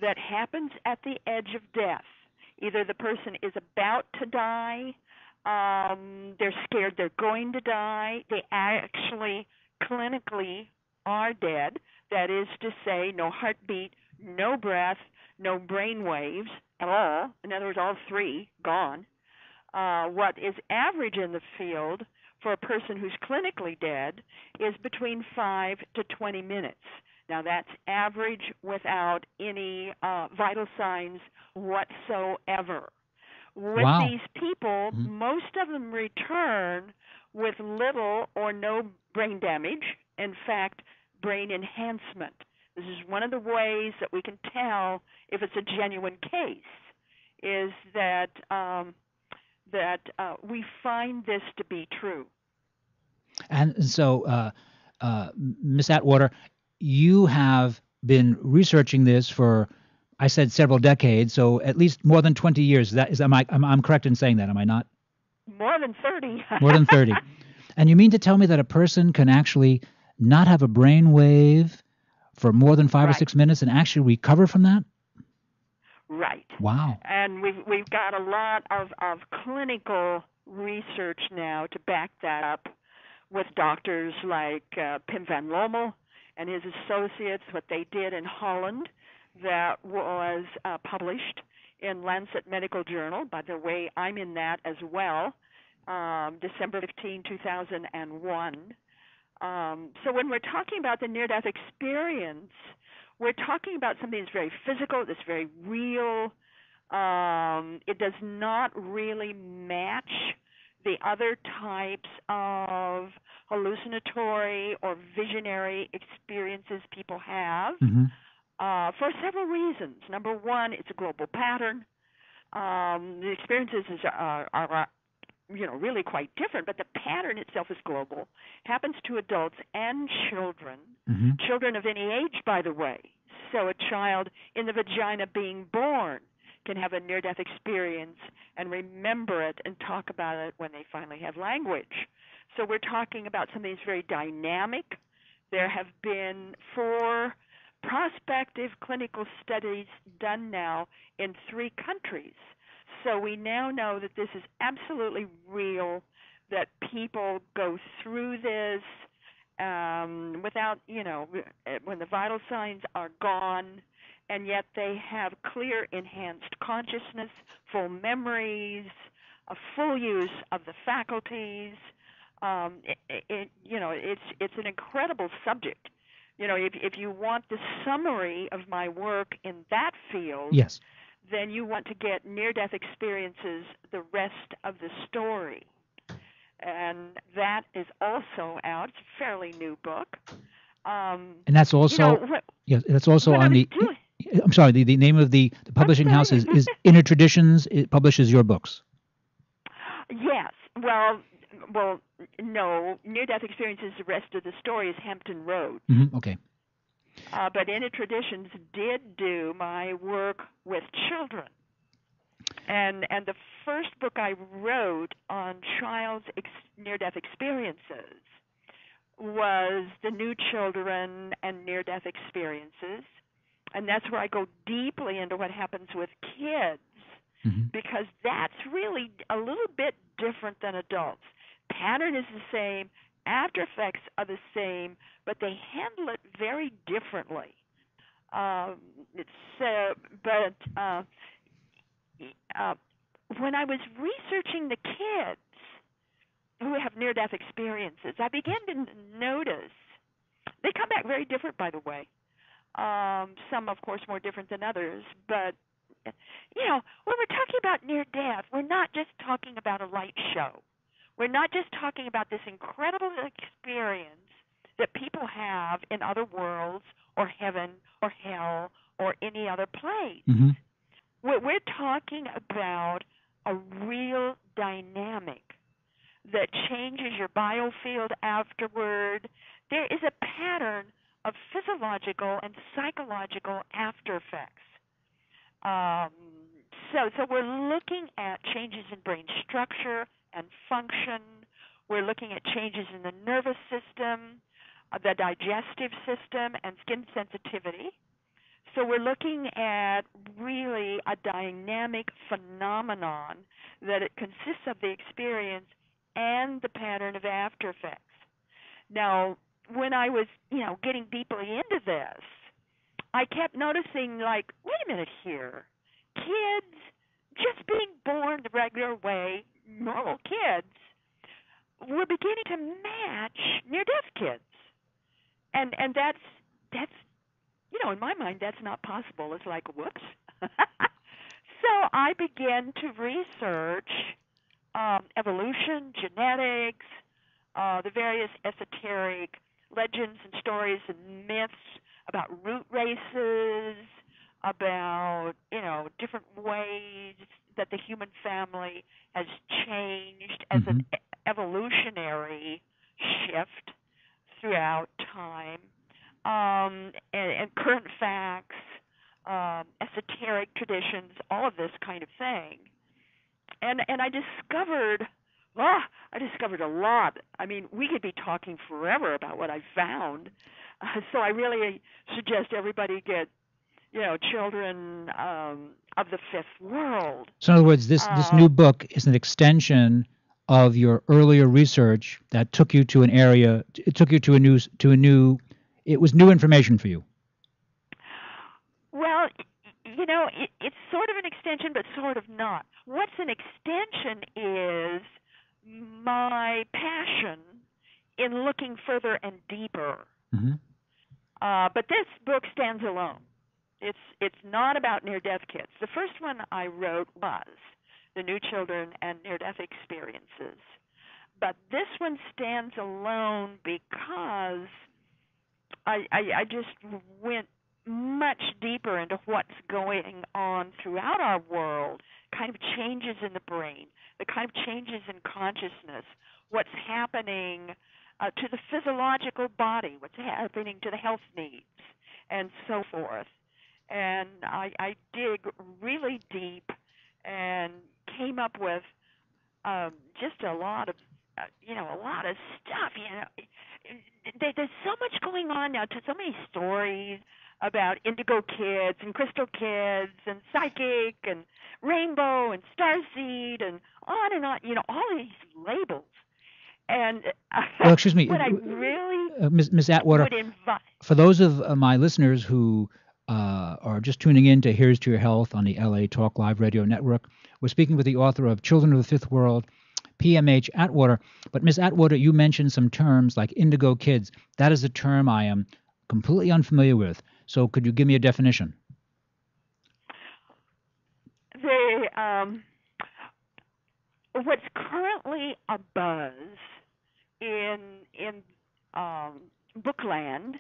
that happens at the edge of death. Either the person is about to die, they're scared they're going to die, they actually clinically are dead. That is to say, no heartbeat, no breath, no brain waves at all. In other words, all three gone. What is average in the field for a person who's clinically dead is between 5 to 20 minutes. Now, that's average without any vital signs whatsoever. With these people, most of them return with little or no brain damage. In fact, brain enhancement. This is one of the ways that we can tell if it's a genuine case, is that we find this to be true. And so, Ms. Atwater, you have been researching this for, I said, several decades, so at least more than 20 years. I'm correct in saying that, am I not? More than 30. More than 30. And you mean to tell me that a person can actually not have a brain wave for more than 5 or 6 minutes and actually recover from that? Right. Wow. And we've got a lot of clinical research now to back that up with doctors like Pim van Lommel and his associates, what they did in Holland that was published in Lancet Medical Journal. By the way, I'm in that as well, December 15, 2001. So when we're talking about the near-death experience, we're talking about something that's very physical, that's very real. It does not really match the other types of hallucinatory or visionary experiences people have for several reasons. Number one, it's a global pattern. The experiences are really quite different, but the pattern itself is global. Happens to adults and children, children of any age, by the way. So a child in the vagina being born can have a near-death experience and remember it and talk about it when they finally have language. So we're talking about something that's very dynamic. There have been 4 prospective clinical studies done now in 3 countries. So we now know that this is absolutely real, that people go through this without, when the vital signs are gone, and yet they have clear enhanced consciousness, full memories, a full use of the faculties. It's an incredible subject. If you want the summary of my work in that field, yes, then you want to get near-death experiences, the rest of the story. And that is also out. It's a fairly new book. And that's also, yes, that's also on the, I'm sorry, the name of the publishing house is Inner Traditions. It publishes your books. Yes. Well, no. Near-death experiences, the rest of the story is Hampton Road. Okay. But Inner Traditions did do my work with children. And the first book I wrote on child's near-death experiences was The New Children and Near-Death Experiences. And that's where I go deeply into what happens with kids, because that's really a little bit different than adults. Pattern is the same, after effects are the same, but they handle it very differently. When I was researching the kids who have near-death experiences, I began to notice they come back very different, by the way. Some, of course, more different than others. But, when we're talking about near death, we're not just talking about a light show. We're not just talking about this incredible experience that people have in other worlds or heaven or hell or any other place. Mm-hmm. We're talking about a real dynamic that changes your biofield afterward. There is a pattern of physiological and psychological after effects. So we're looking at changes in brain structure and function. We're looking at changes in the nervous system, the digestive system, and skin sensitivity. So we're looking at really a dynamic phenomenon that it consists of the experience and the pattern of after effects. Now, when I was, getting deeply into this, I kept noticing, wait a minute here. Kids just being born the regular way, normal kids, were beginning to match near-death kids. And that's in my mind, that's not possible. It's like, whoops. So I began to research evolution, genetics, the various esoteric legends and stories and myths about root races, about, different ways that the human family has changed as an evolutionary shift throughout time, and current facts, esoteric traditions, all of this kind of thing. And I discovered a lot. I mean, we could be talking forever about what I found. So I really suggest everybody get, children of the fifth world. So in other words, this new book is an extension of your earlier research that took you to an area. It took you to a new. It was new information for you. Well, it's sort of an extension, but sort of not. What's an extension is my passion in looking further and deeper. Mm-hmm. But this book stands alone. It's not about near-death kids. The first one I wrote was The New Children and Near-Death Experiences. But this one stands alone because I just went much deeper into what's going on throughout our world, kind of changes in the brain, the kind of changes in consciousness, what's happening to the physiological body, what's happening to the health needs, and so forth. And I dig really deep and came up with just a lot of stuff. There's so much going on now. So many stories about indigo kids and crystal kids and psychic and rainbow and starseed and on and on. All these labels. And well, excuse me, what I really Ms. Atwater, would invite, for those of my listeners who are just tuning in to Here's to Your Health on the LA Talk Live Radio Network, we're speaking with the author of Children of the Fifth World, PMH Atwater. But Ms. Atwater, you mentioned some terms like indigo kids. That is a term I am completely unfamiliar with. So could you give me a definition? What's currently a buzz in bookland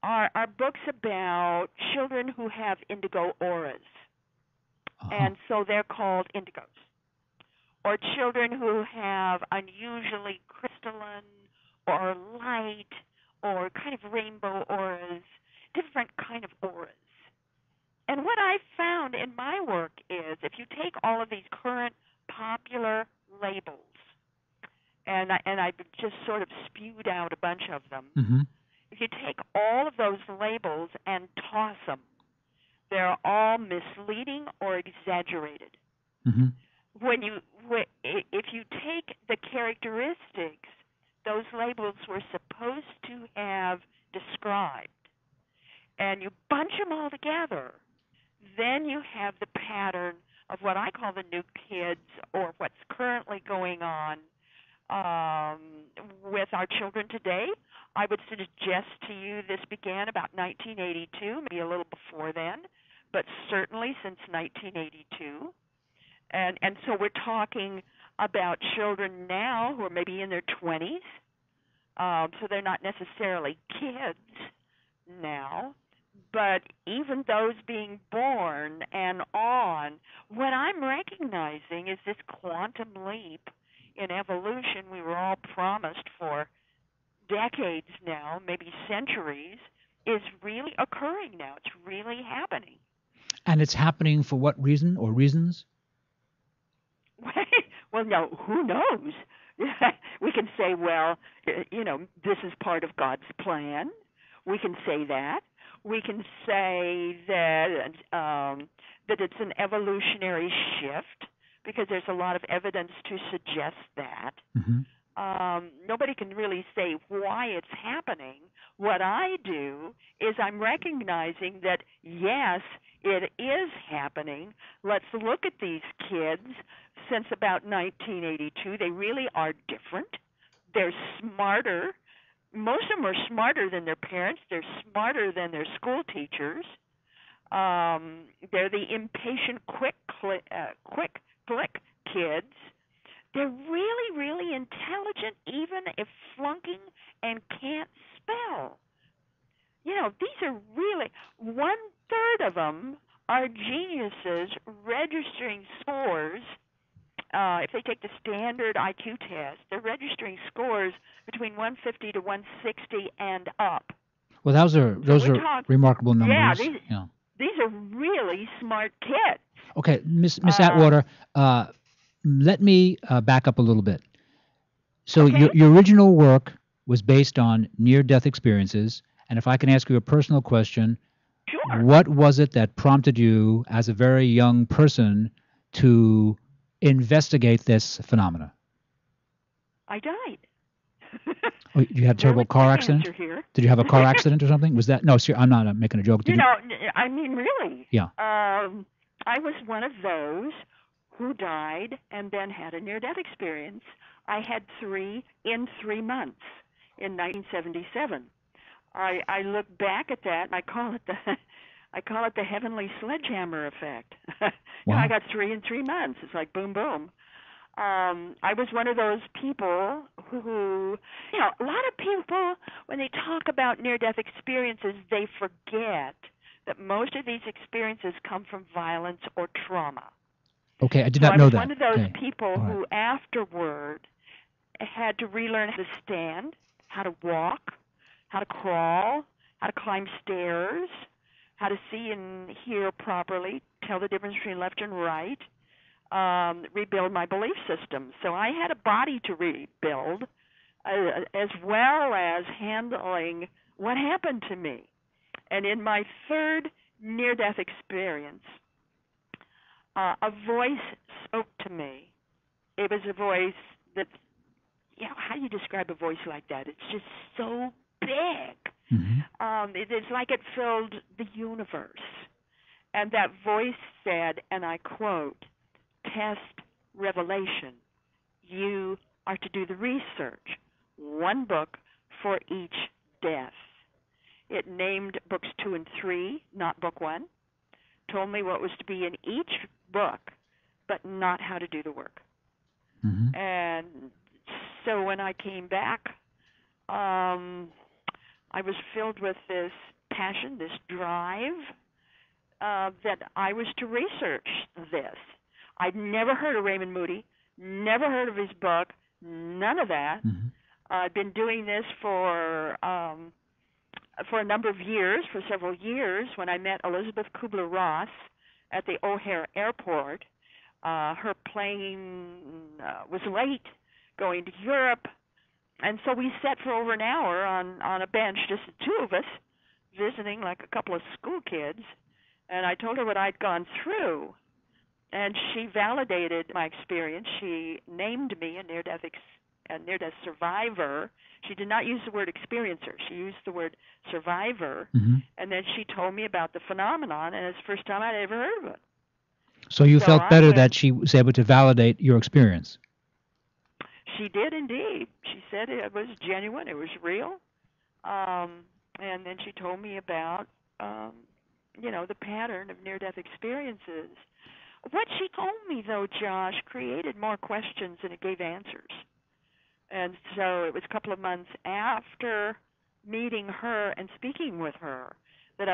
are books about children who have indigo auras. And so they're called indigos. Or children who have unusually crystalline or light or kind of rainbow auras, different kind of auras. And what I found in my work is if you take all of these current popular labels, and I've just sort of spewed out a bunch of them, mm-hmm. If you take all of those labels and toss them, they're all misleading or exaggerated. Mm-hmm. If you take the characteristics those labels were supposed to have described, and you bunch them all together, then you have the pattern of what I call the new kids, or what's currently going on With our children today, I would suggest to you this began about 1982, maybe a little before then, but certainly since 1982. And so we're talking about children now who are maybe in their 20s, so they're not necessarily kids now, but even those being born and on, what I'm recognizing is this quantum leap in evolution we were all promised for decades now, maybe centuries, is really occurring now. It's really happening. And it's happening for what reason or reasons? Well, no, who knows? We can say, well, this is part of God's plan. We can say that. We can say that that it's an evolutionary shift because there's a lot of evidence to suggest that. Mm-hmm. Nobody can really say why it's happening. What I do is I'm recognizing that, yes, it is happening. Let's look at these kids since about 1982. They really are different. They're smarter. Most of them are smarter than their parents. They're smarter than their school teachers. They're the impatient, quick click kids. They're really, really intelligent, even if flunking and can't spell. These are really, 1/3 of them are geniuses registering scores. If they take the standard IQ test, they're registering scores between 150 to 160 and up. Well, those are remarkable numbers. Yeah, these are really smart kids. Okay, Miss Atwater, let me back up a little bit. So your original work was based on near-death experiences, and if I can ask you a personal question, sure. What was it that prompted you as a very young person to investigate this phenomena? I died. Oh, you had a terrible car accident? Did you have a car accident or something? Was that? No, I'm not making a joke. I mean, really. Yeah. I was one of those who died and then had a near-death experience. I had 3 in 3 months in 1977. I look back at that and I call it the heavenly sledgehammer effect. Wow. I got 3 in 3 months. It's like boom, boom. I was one of those people who, a lot of people, when they talk about near-death experiences, they forget that most of these experiences come from violence or trauma. Okay, I did not know that. I was one of those people who afterward had to relearn how to stand, how to walk, how to crawl, how to climb stairs, how to see and hear properly, tell the difference between left and right, rebuild my belief system. So I had a body to rebuild as well as handling what happened to me. And in my 3rd near-death experience, a voice spoke to me. It was a voice that, how do you describe a voice like that? It's just so big. Mm-hmm. It's like it filled the universe. And that voice said, and I quote, "Test revelation. You are to do the research. 1 book for each death." It named books 2 and 3, not book 1. Told me what was to be in each book, but not how to do the work. Mm-hmm. And so when I came back, I was filled with this passion, this drive, that I was to research this. I'd never heard of Raymond Moody, never heard of his book, none of that. Mm-hmm. I'd been doing this for a number of years, for several years, when I met Elizabeth Kubler-Ross at the O'Hare Airport. Her plane was late going to Europe, and so we sat for over an hour on a bench, just the 2 of us, visiting like a couple of school kids, and I told her what I'd gone through, and she validated my experience. She named me a near-death survivor. She did not use the word experiencer. She used the word survivor, mm-hmm. and then she told me about the phenomenon, and it's the first time I'd ever heard of it. So you felt better that she was able to validate your experience? She did indeed. She said it was genuine. It was real. And then she told me about, the pattern of near-death experiences. What she told me, though, Josh, created more questions than it gave answers. And so it was a couple of months after meeting her and speaking with her that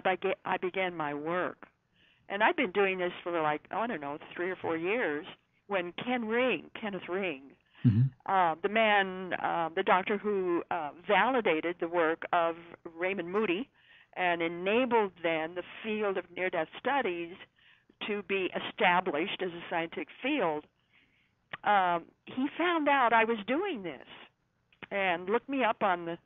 I began my work. And I've been doing this for 3 or 4 years when Kenneth Ring, the doctor who validated the work of Raymond Moody and enabled then the field of near-death studies to be established as a scientific field, he found out I was doing this and looked me up on the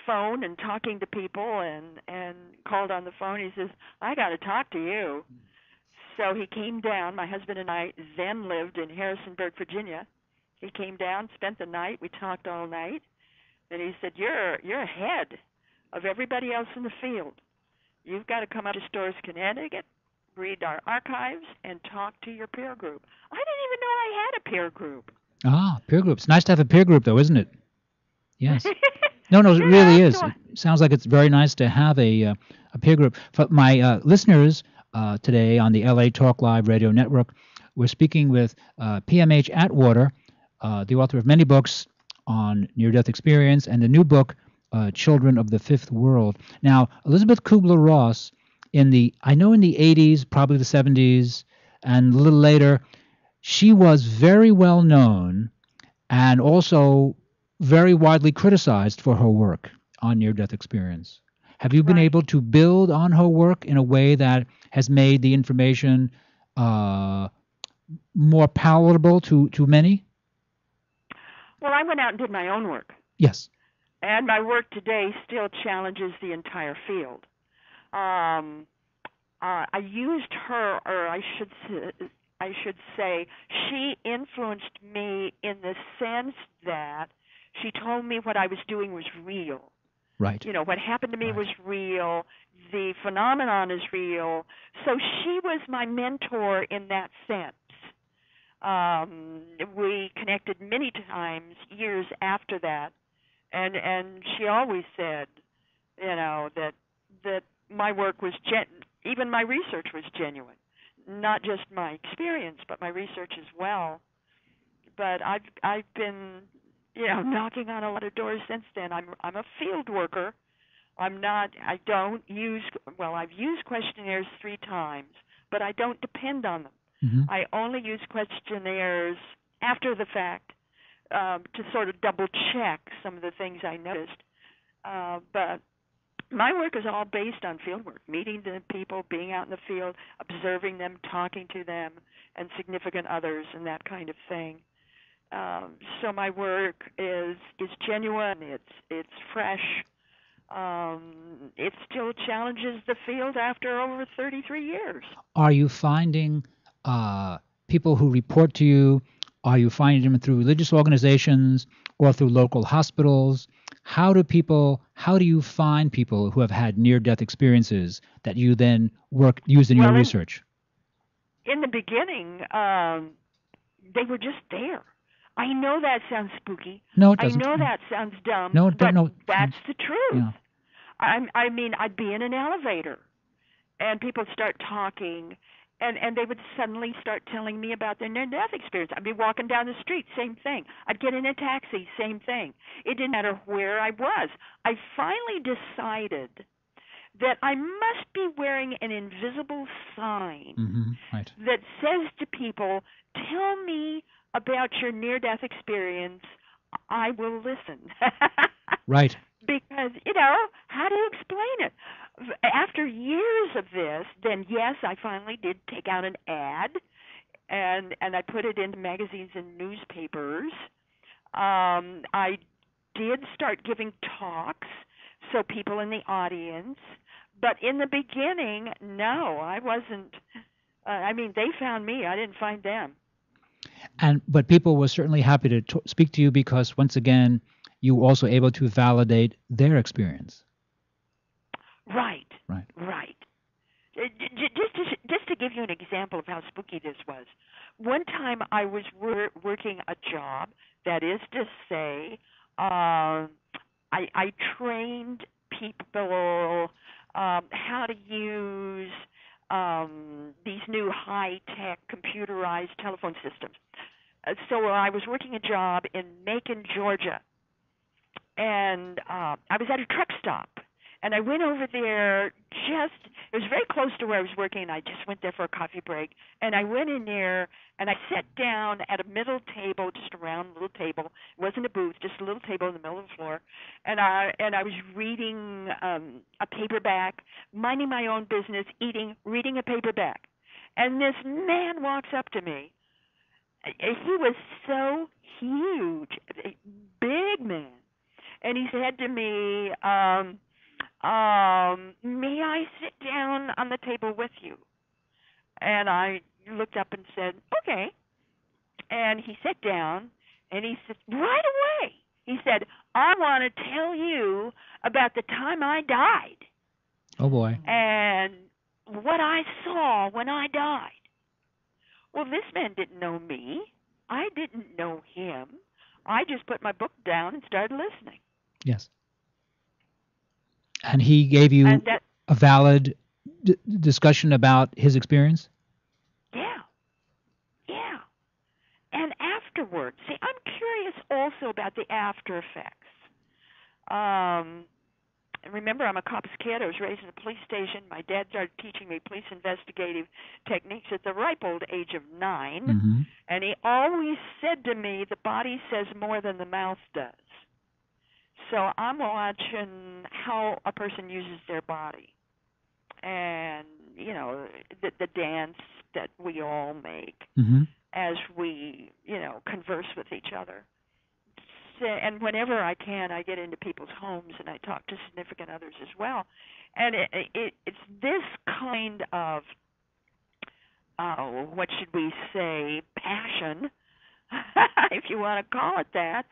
phone and talking to people and called on the phone. He says, I got to talk to you. So he came down. My husband and I then lived in Harrisonburg, Virginia. He came down, spent the night. We talked all night. And he said, you're ahead of everybody else in the field. You've got to come up to Storrs, Connecticut, read our archives, and talk to your peer group. I didn't even know I had a peer group. Ah, peer groups. Nice to have a peer group, though, isn't it? Yes. No, it really is. It sounds like it's very nice to have a peer group. For my listeners today on the LA Talk Live Radio Network, we're speaking with PMH Atwater, the author of many books on near-death experience and the new book, Children of the Fifth World. Now, Elizabeth Kubler-Ross, in the 80s, probably the 70s, and a little later, she was very well known and also very widely criticized for her work on near-death experience. Have you been able to build on her work in a way that has made the information more palatable to many? Well, I went out and did my own work. Yes. And my work today still challenges the entire field. I used her, or I should say, she influenced me in the sense that she told me what I was doing was real. Right. What happened to me was real. The phenomenon is real. So she was my mentor in that sense. We connected many times years after that, and she always said, that my work was even my research was genuine, not just my experience, but my research as well. But I've been knocking on a lot of doors since then. I'm a field worker. I've used questionnaires 3 times, but I don't depend on them. Mm-hmm. I only use questionnaires after the fact to sort of double check some of the things I noticed. But my work is all based on field work, meeting the people, being out in the field, observing them, talking to them, and significant others, and that kind of thing. So my work is genuine. It's fresh. It still challenges the field after over 33 years. Are you finding people who report to you? Are you finding them through religious organizations or through local hospitals? How do you find people who have had near-death experiences that you then use in your research? In the beginning, they were just there. I know that sounds spooky. No, it doesn't. I know that sounds dumb. No, but no. That's the truth. Yeah. I'd be in an elevator, and people start talking, and they would suddenly start telling me about their near-death experience. I'd be walking down the street, same thing. I'd get in a taxi, same thing. It didn't matter where I was. I finally decided that I must be wearing an invisible sign that says to people, tell me about your near-death experience. I will listen. Right. Because, how do you explain it? After years of this, then yes, I finally did take out an ad, and I put it into magazines and newspapers. I did start giving talks, so people in the audience. But in the beginning, no, I wasn't. They found me. I didn't find them. But people were certainly happy to speak to you because, once again, you were also able to validate their experience. Right. Just to give give you an example of how spooky this was. One time I was working a job, that is to say, I trained people how to use these new high-tech computerized telephone systems. So I was working a job in Macon, Georgia, and I was at a truck stop. And I went over there it was very close to where I was working, and I just went there for a coffee break. And I went in there, and I sat down at a middle table, just a round little table. It wasn't a booth, just a little table in the middle of the floor. And I was reading a paperback, minding my own business, reading a paperback. And this man walks up to me. He was so huge, a big man. And he said to me, may I sit down on the table with you? And I looked up and said, okay. And he sat down, and he said, right away, he said, I want to tell you about the time I died. Oh, boy. And what I saw when I died. Well, this man didn't know me. I didn't know him. I just put my book down and started listening. Yes. And he gave you a valid discussion about his experience? Yeah. Yeah. And afterwards, see, I'm curious also about the after effects. Remember, I'm a cop's kid. I was raised in a police station. My dad started teaching me police investigative techniques at the ripe old age of 9. Mm-hmm. And he always said to me, the body says more than the mouth does. So I'm watching how a person uses their body. And, you know, the dance that we all make as we, you know, converse with each other. And whenever I can, I get into people's homes and I talk to significant others as well. And it's this kind of, what should we say, passion, if you want to call it that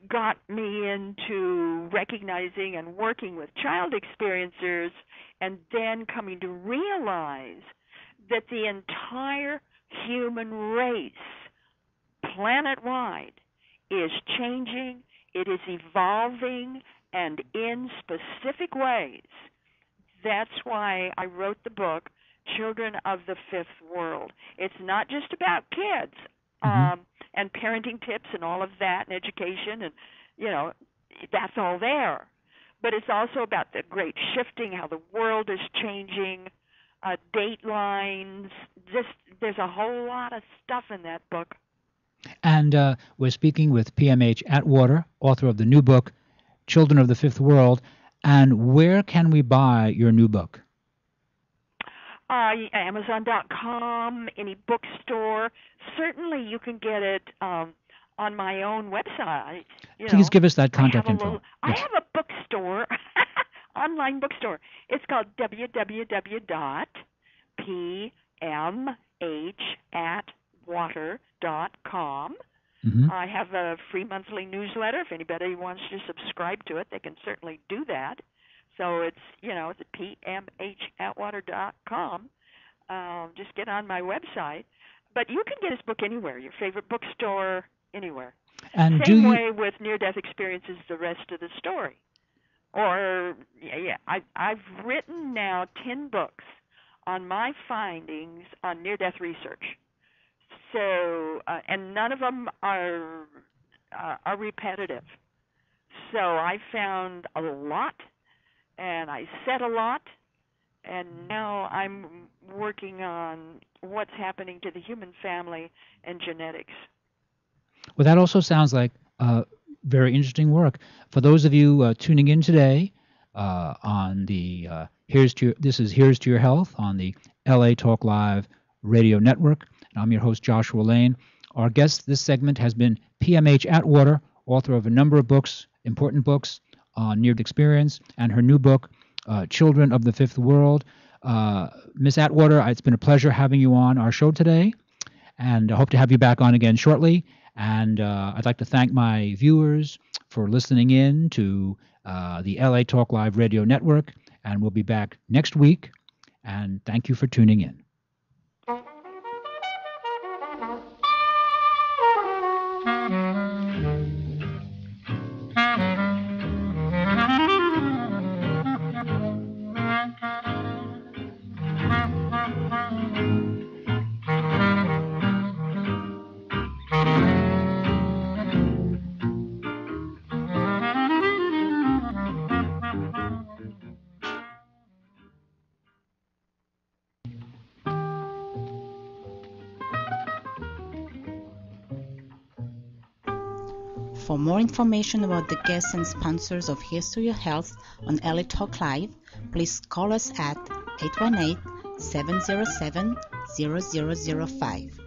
got me into recognizing and working with child experiencers, and then coming to realize that the entire human race, planet-wide, is changing, it is evolving, and in specific ways. That's why I wrote the book, Children of the Fifth World. It's not just about kids and parenting tips and all of that and education, and, you know, that's all there. But it's also about the great shifting, how the world is changing, datelines. There's a whole lot of stuff in that book. And we're speaking with PMH Atwater, author of the new book, Children of the Fifth World. And where can we buy your new book? Amazon.com, any bookstore. Certainly you can get it on my own website. Please give us that contact info. I have a bookstore, online bookstore. It's called www.pmhatwater.com. I have a free monthly newsletter. If anybody wants to subscribe to it, they can certainly do that. So it's, it's at pmhatwater.com. Just get on my website. But you can get his book anywhere, your favorite bookstore, anywhere. And Same way with near-death experiences, the rest of the story. Or, I've written now 10 books on my findings on near-death research. So, and none of them are repetitive. So I found a lot, and I said a lot, and now I'm working on what's happening to the human family and genetics. Well, that also sounds like very interesting work. For those of you tuning in today on the Here's to Your Health on the LA Talk Live radio network. And I'm your host, Joshua Lane. Our guest this segment has been PMH Atwater, author of a number of books, important books on near-death experience, and her new book, Children of the Fifth World. Miss Atwater, it's been a pleasure having you on our show today, and I hope to have you back on again shortly. And I'd like to thank my viewers for listening in to the LA Talk Live radio network, and we'll be back next week. And thank you for tuning in. For more information about the guests and sponsors of Here's to Your Health on LA Talk Live, please call us at 818-707-0005.